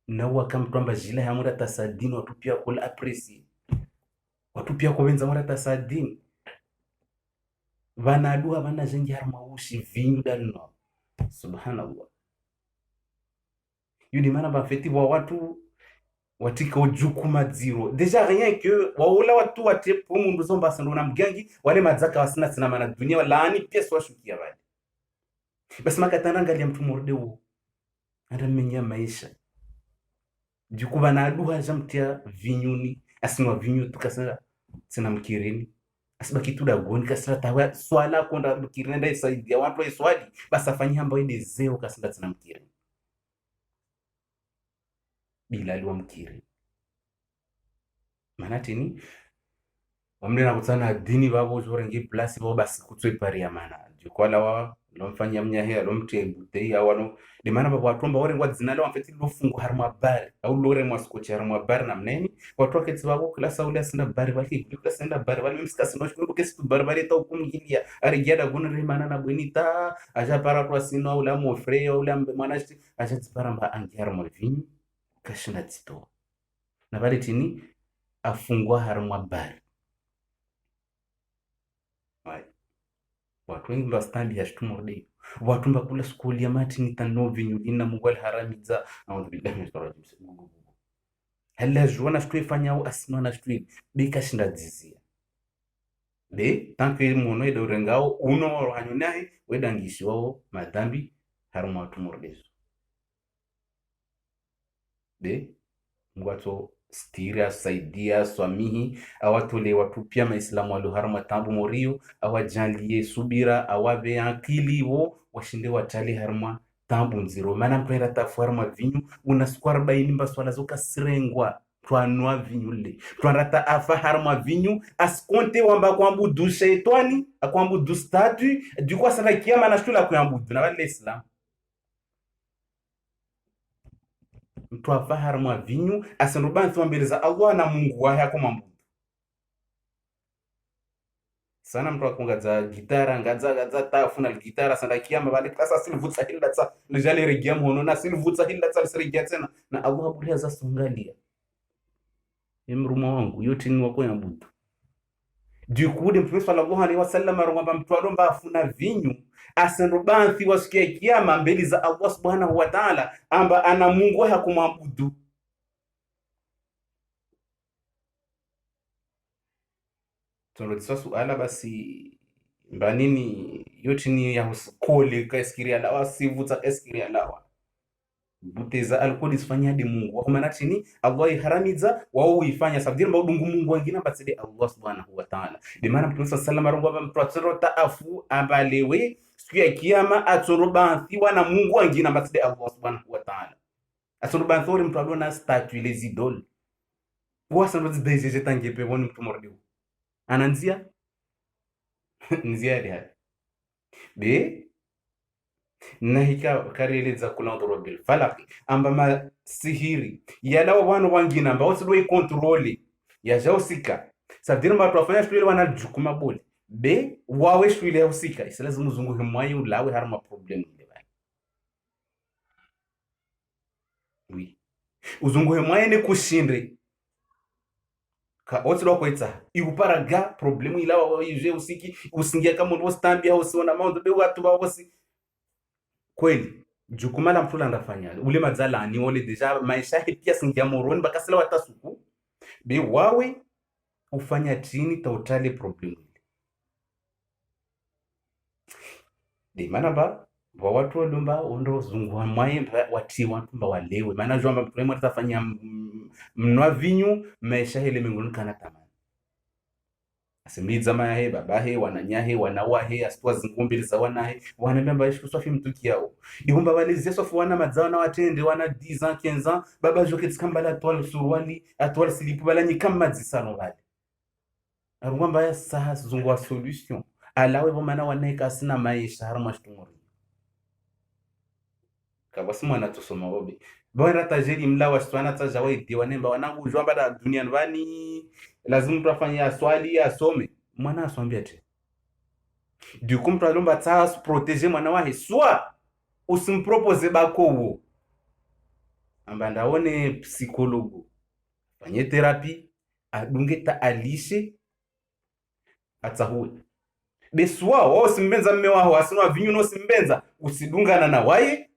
na wakamtwamba jilahe amura tasadini watu pia kula apresi watu pia kuwenza amura tasadini vana aduha vana zengi harma ushi vinyu dalino subhanallah yudi mana bafeti wa watu watika ujuku madziro deja rien que waula watu wate po mundu zomba sando na mgangi wale madzaka wasina tsina mana dunia laani pia swashukia bali basi makatana ngali ya mtu murde wo anda menya maisha juku bana aduha jamtia vinyuni asinwa vinyu tukasana sina mkirini asibaki tuda goni kasira tawa swala konda mkirini nda isaidia watu wa swali basi afanyia ambayo ide zeo kasina sina mkirini bila liwa mkiri manatini wamle na kutana dini babo zorengi place babo basi kutwe pari ya mana jukwala wa lomfanya mnyahe lomte butei awano de mana babo watomba wore ngwa dzina lawa mfeti lofungu harma bari au lore mwasikochi harma bari na mneni watu wakati babo klasa ule asina bari baki klasa enda bari wale mskasi no shukuru kesi bari bari ta ukumgilia arigiada gona remana na bonita aja para kwa sino au la mofre au la mwanashti aja tsparamba angi harma vinyu kashina tito na bali tini afungwa harma bari watu wengi bastandi yashtumurde watu mbakula skuli ya mati nitano vinyu ina mugwal haramiza a'udhu billahi minash shaitanir rajim halla juana shtu ifanya au asino na shtu be kashinda dzizia be tanke mono ida urengao uno hanyunahi wedangishi wao madhambi harma watu murdezo de ngwato stira saidia swamihi awatole watu pia maislamu walo harma tambu morio awajanlie subira awabe akili wo washinde watali harma tambu nziro mana mpera tafu harma vinyu unasiku 40 mba swala zoka sirengwa twanwa vinyu le twanrata afa harma vinyu askonte wamba kwambudu shaitani akwambudu statu dukwa sana kiyama na shula kwambudu na wale islam mtu afahara mwa vinyu asenruba ntwa mbele za Allah na Mungu wahe ako mambudu sana mtu akungaza gitara ngaza tafuna gitara sanda kiyama bali klasa silvutsa hilla tsa lijali regiam hono na silvutsa hilla tsa sirigia tena na Allah bulia za sungalia emruma wangu yote ni wako yabudu dikude Mtume sallallahu alaihi wasallam arongamba mtu alomba afuna vinyu asendo banthi wasikia kiyama mbele za Allah subhanahu wa ta'ala amba ana Mungu hakumwabudu. Tunarudiswa suala basi mbanini yote ni ya usikole kaisikiria lawa sivuta kaisikiria lawa buteza alkodi sifanya hadi Mungu wako maana chini Allah iharamiza wao uifanya sabdiri mba udungu Mungu wengine batsidi Allah subhanahu wa ta'ala de maana Mtume sallallahu alaihi wasallam mtu atsirota afu ambalewe siku ya kiyama atsorobanthi na Mungu wengine batsidi Allah subhanahu wa ta'ala atsorobanthi uri mtu alona statue les idoles wasa ndo zidejeje tangepe woni mtu mordiu ananzia nzia hadi be nahika kareleza kulandro bil falaq amba ma sihiri yalawa wanu wangina amba osidwe control ya jausika sabdira mba twafanya shule wana jukuma bole be wawe shule ya usika isilazimu zunguhe mwaye ulawe harma problem ile bali oui uzunguhe mwaye ne kushindre ka otro kwetsa ikuparaga problemu ilawa yije usiki usingia kama ndo stambi au siona maundo be watu ba wosi kweli jukuma la mtu landafanya ule mazala ni ole deja maisha pia singia moroni bakasela watasuku be wawe ufanya chini totally problem de maana ba watu walomba ondo zungwa mwaye wati watu mba walewe maana jomba problem atafanya mnwa vinyu maisha ile mingoni kana tamani asimliza mahe babahe wananyahe wanawahe asitwa zingumbi za wanahe wanambamba ishu swafi mtuki yao ihumba walizia swafi wana mazao na watende wana 10 ans 15 ans baba joketi kambala atwal surwali atwal silipu bala ni kama zisano bali arungamba ya saha zungwa solution alawe bomana waneka sina maisha harma shtumuri kabasi mwana tusoma obi bora tajiri mlawa stwana taja waidi wanemba wanangu jwamba da dunia ndani lazima mtu afanye swali asome mwana aswambia ati du coup mtu alomba ta protéger mwana wahe soit usimpropose bako wo amba ndaone psychologue fanye therapie adunge ta alishe atsahuwe beswa wao simbenza mme wao asinwa vinyu no simbenza usidungana na waye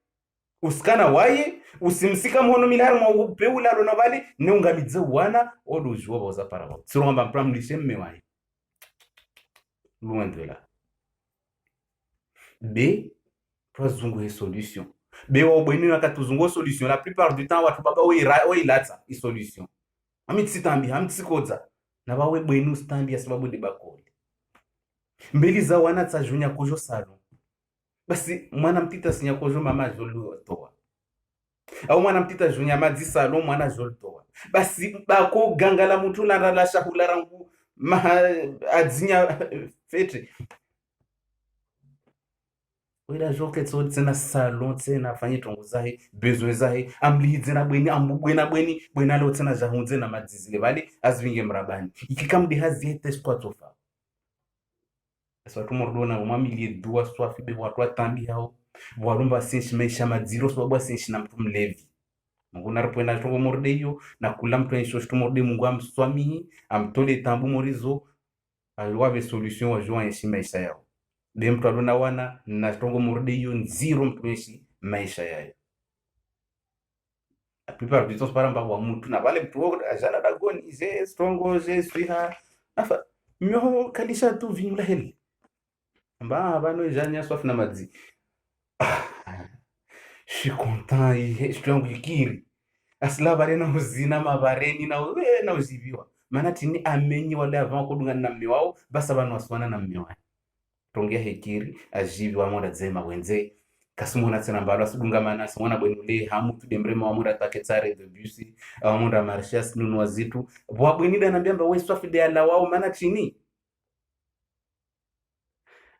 usikana waye usimsika mhono milari mwa upeula lona bali ne ungamidze wana odujwa boza para wao siromba mpramlishe mme waye loin de là b twazungu he solution be wa bweni nakatuzungu solution la plupart du temps watu baba we ilata i solution amitsitambia amtsikodza na bawe bweniustambia sababu de bakoli mbili za wana tsajunya kojo salo basi mwana mtita sinya kojo mama jolu toa au mwana mtita junya madzi salo mwana jolu toa basi bako gangala mutu la la shahula rangu ma adzinya fete wela joke tsena salon tsena fanye tongo zahe besoin zahe amlihidze na bweni ambugwena bwena lo tsena jahunze na madzizile bali azvinge mrabani ikikamdi haziete squatofa so tumordona umamilie dua swafi be watu atambi hao walomba senshi maisha madziro so bwa senshi na mtu mlevi Mungu naripwenda tongo morde hiyo na kula mtu ensho tumorde Mungu amswamihi amtole tambu morizo alwabe solution wa joa enshi maisha yao de mtu alona wana na tongo morde hiyo nziro mtu enshi maisha yao la plupart du temps paramba wa mtu na vale mtu ajana dagoni je strongo je swiha afa myo kalisha tu vinula heli amba bano janya swafi na madzi je suis content je suis ngikiri asila bare na uzina mabareni na uziviwa maana tini amenyi wale avant kudungana na mme wao basa bano waswana na mme wao tongea hekiri ajiviwa moda zema wenze kasumona tsena mbalo asudunga mana simona bwenule hamu tudembrema wa moda taketsare de busi au moda marchas nunwa zitu bwa bwenida na biamba we swafi de ala wao maana tini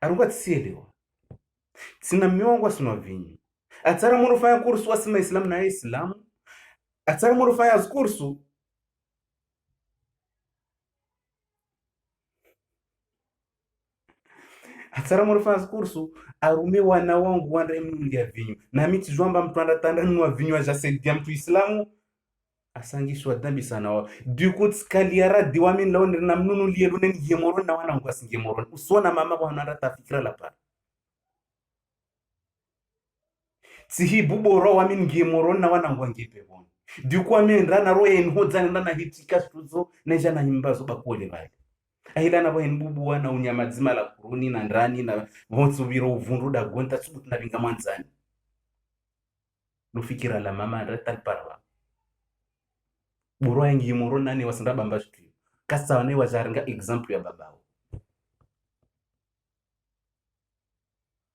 arunga tsielewa sina miongo sina vinyu atara murufanya kursu wasima islam na islam atara murufanya kursu atara murufanya kursu arume wana wangu wanda emundia vinyu na miti jwamba mtu andatanda nunua vinyu aja saidia mtu islamu asangishwa dhambi sana wa duku tskaliara diwamin law nirna mnunu lielunen yemoron na wana ngwas ngemoron usona mama kwa nanda tafikira la par sihi buboro wa min ngemoron na wana ngwa ngepe bon duku amendra na roye nhodza na hitika stuzo neja na himbazo bakole vale ahila na bohen bubu wana unyamadzima la kuruni na ndani na vonsu biro uvundu da gonta tsubu na binga manzani lufikira la mama ndata parwa buru yangi moro nani wasanda bamba shtu kasa wane wajaringa example ya babao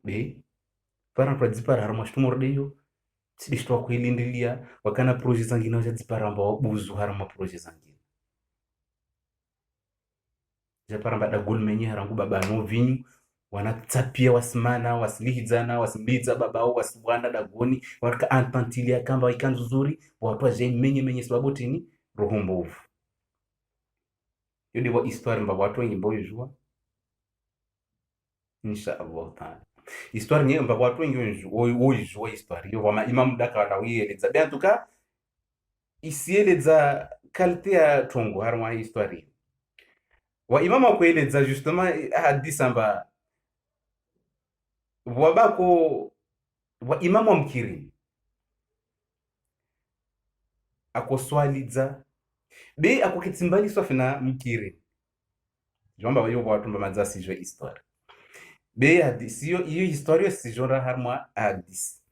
be para pradzipara harma shtu mordeyo sidishtwa kuilindilia wakana project zangina wajadzipara ambao buzu harma project zangina japara mbada gulmenye harangu baba no vinyu wanatsapia wasimana wasilihidzana wasimbiza babao wasibwana dagoni warka antantilia kamba ikanzu zuri watu waje menye sababu tini roho mbovu yodi wa histoire mba watu wengi mboyo jua insha Allah taala histoire nye mba watu wengi jua histoire yo wama imam daka la wieleza bien tout cas ici eleza qualité ya tongo harma histoire wa imam kueleza justement hadisa mba wabako wa imamu wa mkiri akoswalidza be akokitimbali swafina mkiri jomba wayo watu mbamaza sijwe histoire be hadisi iyo historia sijora harma hadisi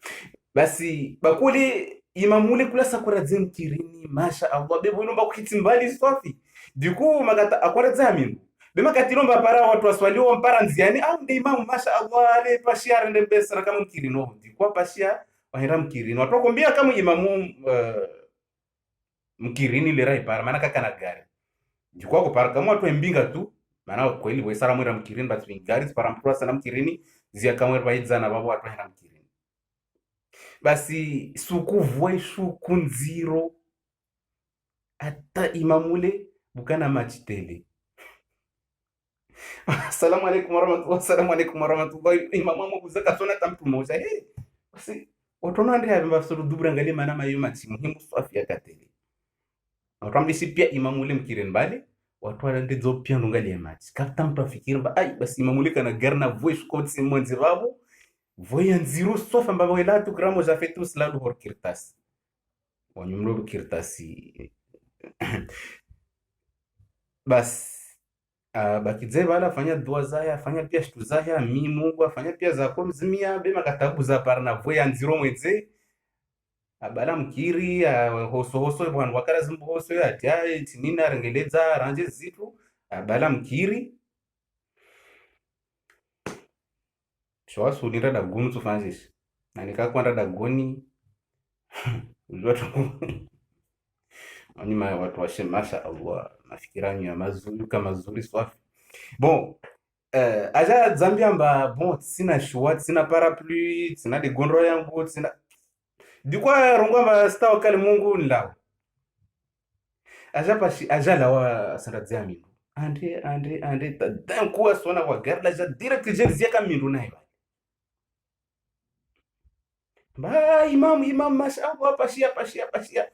basi bakule imamule kula sakura zemkirini masha Allah be bono bakokitimbali swafi duku magata akora zamin be makatilomba para watu waswaliwa mpara nziani au ndi imamu masha Allah ale pashia rende besara kama mkirino dikwa pashia wahera mkirino watu wakombia kama imamu mkirini lera ipara maana kaka na gari dikwa kupara kama watu embinga tu maana kweli wesara mwera mkirini batu bingari para mpura sana mkirini zia kama wera baidzana babo watu wahera mkirini basi suku voi shuku nziro ata imamule bukana machitele Assalamu alaikum warahmatullahi assalamu alaikum warahmatullahi imama mo kuzaka sona tamtu moja basi watono ande haba suru dubra ngale mana mayo mati muhimu swafi ya kateli watamdisi pia imamule mkiren bali watu ande zo pia ngali mati kafta mtu afikiri ba ai basi imamule kana garna voice coach mwanzi babo voya nziro swafa mbaba wela tu gramo za fetu sladu hor kirtas wanyumlo kirtasi bas bakidze bala afanya dua zaya afanya pia shtu zaya mi Mungu afanya pia za komzimia bema katabu za parna voya nziro mweze abala mkiri hoso bwana wakala zimbo hoso ya tia tinina rengeleza ranje zitu abala mkiri shwa sunira da gunu tufanzishi na nikakwanda da goni watu ani ma watu washe masha Allah mafikirani ya mazuri kama mazuri swafi bon aja Zambia mba bon sina shua sina parapluie sina de gondro yangu sina dikwa rongwa mba sta wakale Mungu nlao aja pashi aja lawa sanadzia mindu ande dan kuwa sona kwa garla ja direct jelzia kama mindu nayo ba imam masha Allah pashia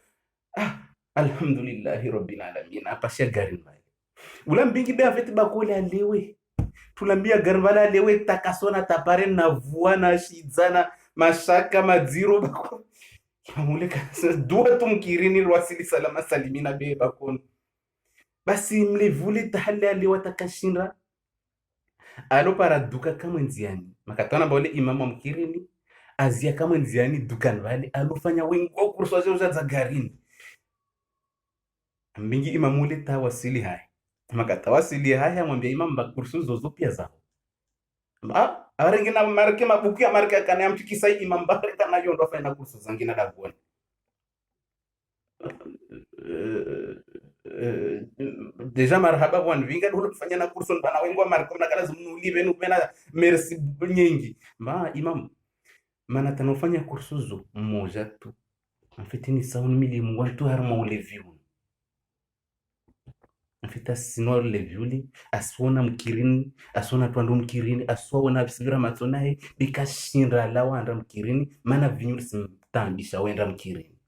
alhamdulillahi rabbil alamin apashia garin bali ulambingi be afeti bakole alewe tulambia garin bali alewe takasona tapare na vua na shidzana mashaka madziro bako amuleka dua tumkirini wasili salama salimina be bakon basi mlevule tahalla alewa takashinra alo para duka kama nziani makatana bole imamu mkirini azia kama nziani dukan bali alofanya wengo kurso za garini mbingi imamule tawasili hai makatawasili hai amwambia imam bakursu zozo pia zao arengina marke mabuki ya marke kana amtikisa imam bakari kana yondo fanya kursu zangina dagoni deja marhaba bwana vinga dole kufanya na kursu bana wengo marke na kala zumnuli benu bena merci nyingi imam mana tanofanya kursu zo mmoja tu afitini sauni mili mungu tu harma uleviu afita sinor leviuli asona mkirini asona twandu mkirini asona bisibira matsona he bikashinra lawa anda mkirini mana vinyul simtambisha wenda mkirini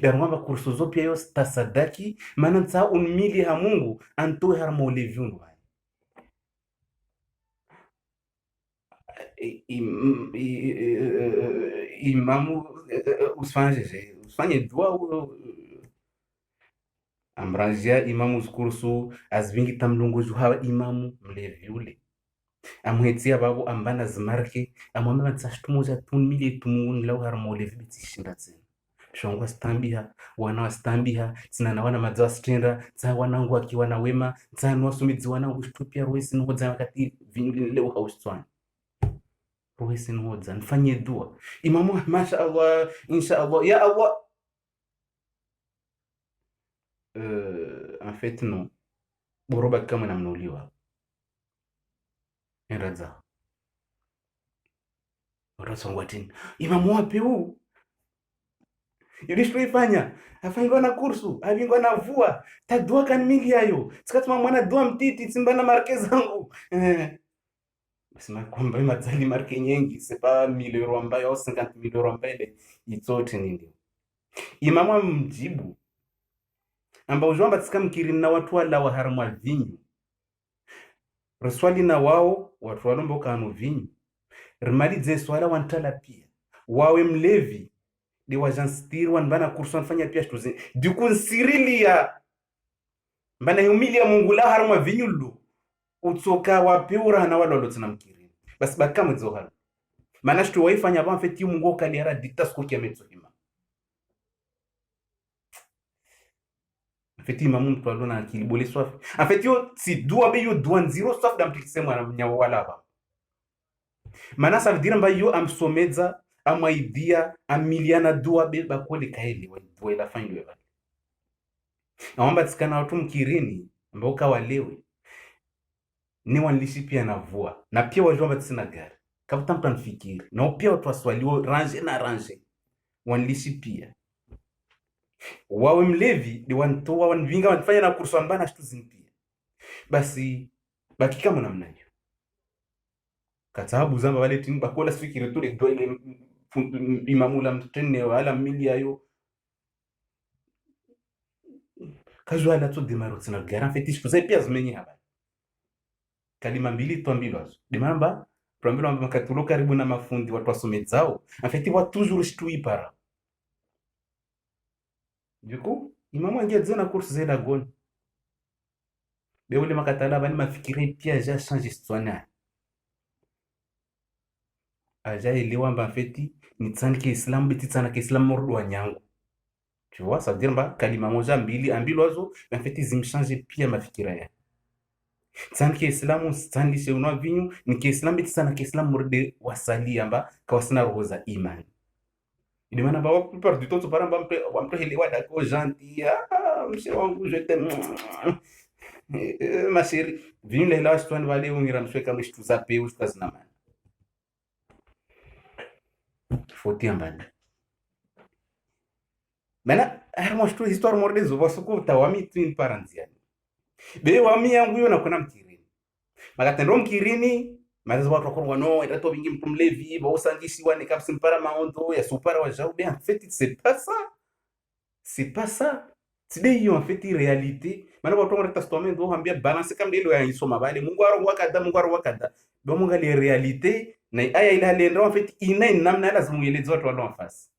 darwamba kursu zo pia yo tasadaki maana tsa unmili ha Mungu anto har mauleviunu imamu usfanye dua amranjia imamu zkursu azvingi tamlongoju hawa imamu mlevi ule amwetia babo ambana zimarke amwamba tsashtumoza tunmili tumun lau har maulevi bitsishinda tsena shongwa stambiha wana wastambiha tsina na wana madzawa stenda tsa wanangu akiwa na wema tsa nwasumidzi wanangu shtupia roesi nhodza wakati vinuli leo haustswana roesi nhodza nfanye dua imamu masha Allah insha Allah ya Allah en fait non boroba kama namnuliwa enradza orasongwatini imamu wapi huu ilishtuifanya afanywa na kursu avingwa na vua tadua kanmili yayo tsikatuma mwana dua mtiti tsimbana marke zangu basima kwamba madzali marke nyengi sepa 1000 euro ambayo au 50,000 euro ambayo itsote nini imamu mjibu amba ujwamba tsika mkiri na watu wala wa haramwa vinyu reswali na wao watu walomba kanu vinyu rimali dze swala wantala pia wawe mlevi de wajanstiri wanbana kursu wanfanya pia shtuze duku sirilia mbana humilia Mungu la harma vinyulu utsoka wapeura na wala lotsina mkiri basi bakama zohala mana shtu waifanya ba feti Mungu kaliara diktasko kiametso hima feti mamu mtu alona akili bole swafi afeti yo si dua be yo dua nziro swafi damtikisema na mnyawa wala ba mana ça veut dire mba yo amsomedza amwaidia amiliana dua be bakole kaeli wa la fin lwe naomba tsikana watu mkirini ambao kawalewe ni wanlishi pia na vua na pia wajomba tsina gari kafuta mtu anfikiri na pia watu waswaliwo range na range wanlishi pia wawe mlevi ni wantoa wanvinga wanfanya na kursu ambana shtu pia basi baki kama namna hiyo katabu zamba wale timu bakola sifikiri tu le ile imamula mtene wala mili yayo kajua la tu demaro tsina garan fetish kuza pia zimenyi haba kalima mbili to mbili wazo demamba prambilo amba makatulo karibu na mafundi watu wasomezao afeti wa toujours shtui para du coup imamu angia na course zela gon be ule makatala bani mafikiri pia ja change histoire aja elewa mba feti ni tsani ke islam biti tsana ke islam mordo wanyangu tu vois ça veut dire mba kalima moja mbili wazo en fait zimchange pia mafikira ya tsani ke islam tsani se unwa vinyu ni ke islam biti tsana ke islam morde wasali amba kawasina roho za imani ile maana ba wa plupart du temps par mba mpe elewa dako gentil monsieur wangu je t'aime ma chérie vinyu le la histoire vale ungira msweka mshtu za pe ustazina man foti ambani mana harmo shtu histoire mordezo vasuko tawami twin parents yani be wami yangu yo nakona mkirini makatendo mkirini mazazo watu wakorwa no etato bingi mtu mlevi ba usangisi wani kapsi mpara maondo ya supara wa jaube en fait c'est pas ça tide yo en fait réalité mana watu ngoreta stome ndo hambia balance kam dilo ya isoma bale Mungu aro wakada do munga le réalité na aya ile haliendra en fait ina namna lazima ueleze watu walo en face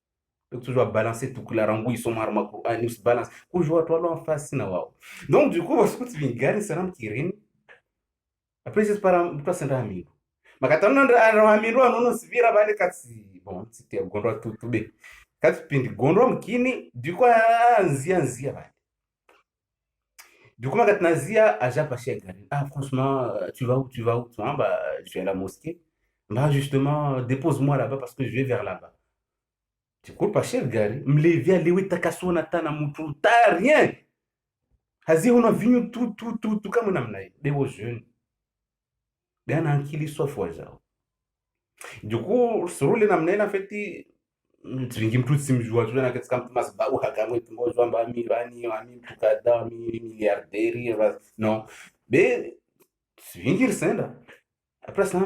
donc toujours balancer tout kula rangu isoma harma Qur'an us balance kujua watu walo en face na wao donc du coup wasikuti vingari sana mkirini après c'est para mtu senda amigo makatano ndo amigo nono sivira bale katsi bon c'était gondwa tutube katsi pindi gondwa mkini du coup nzia bale du coup makatnazia aja passer gari franchement tu vas où bah je vais à la mosquée. Bah justement, dépose-moi là-bas parce que je vais vers là-bas. Tu cours pas cher gari, mlevia lewe takasona tana mutu ta rien. Hazi on a venu tout kama namna hiyo. Dewo jeune. Bana ankili soif wajao. Du coup, surule namna ina feti twingi mtu simjua tu na katika mtu masbau hakamwe tungozo amba milani ami tukada mi miliarderi no. Be twingi senda. Après ça,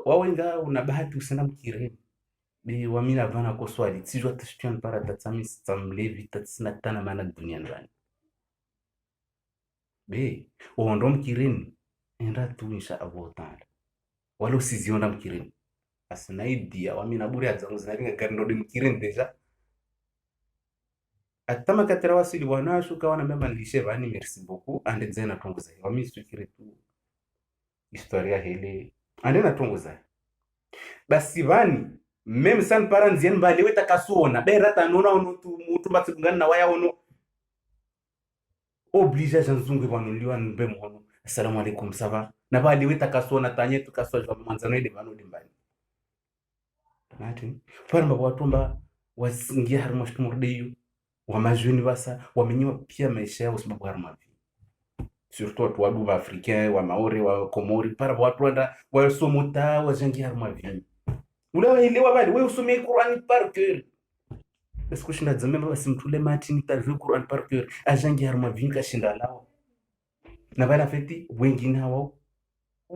wawenga una bahati usenda mkirini be wamina vana ko swali tsijwa tshityan para tatsami tsamlevi tatsina tana mana dunia ndani be ondo mkirini enda tu insha Allah taala wala usiziona mkirini asina idea wamina buri adzangu zinaringa gari ndo mkirini deja atama katera wasili wanashu kawana mema nilishe vani merci beaucoup ande dzena tongoza wami sukire tu historia hele ande na tongoza basi vani meme san para nzien mbali weta kasuona bera tanona ono tu mutu batsingana na waya ono oblige janzungu vanuliwa nbe mhono assalamu alaikum sava na bali weta kasuona tanye tukaswa jwa manzano ile vanu limbani nati farma watumba wasingia harma shtumurdeyo wa majuni basa wamenyiwa pia maisha yao sababu harma surtout watu wadu wa africain wa maori wa komori para watu wanda wa somota wa jangi harma vi ula ile bali wewe usome Qur'an par cœur est-ce que shinda zamema basi mtule matini tarve Qur'an par cœur ajangi harma vi kashinda lao na bala feti wengine hao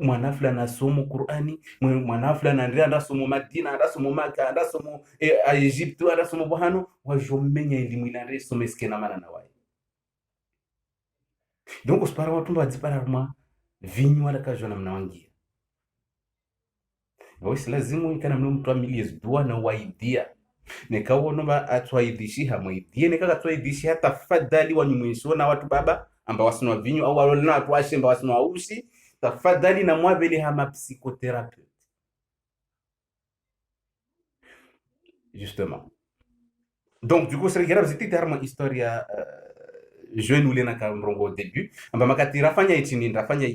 mwana fulani asomo Qur'ani mwana fulani andria ndasomo Madina ndasomo Maka ndasomo Egypte ndasomo bohano wajomenya elimu inandre somo skena mana na wai donc uspara watu bazipara ruma vinyu wala kajona mnawangia wasi lazimu ikana mtu amilies dua na waidia nikaona ba atwaidishi hamwidie nikaka twaidishi hata fadhali wanyumwisho na watu baba amba wasinwa vinyu au walona watu ashe amba wasinwa ushi tafadhali na mwabele hama psychothérapeute justement donc du coup c'est grave c'était tellement historia jeune ule na kamrongo au début amba makati rafanya itini rafanya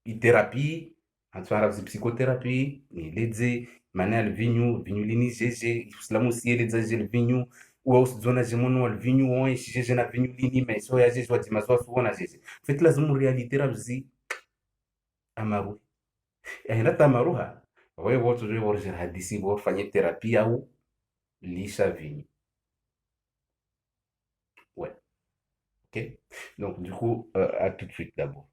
i thérapie atwara psychothérapie ni ledze manal vinyu lini jeje islamu si ledze vinyu ou zona jemono al vinyu on jeje na vinyu lini mais so ya jeje wati maswa suona jeje fait lazima réalité rabzi amaru enda tamaruha wewe wote wewe wote hadisi wote fanye thérapie au lisha vinyu ouais ok donc du coup à tout de suite d'abord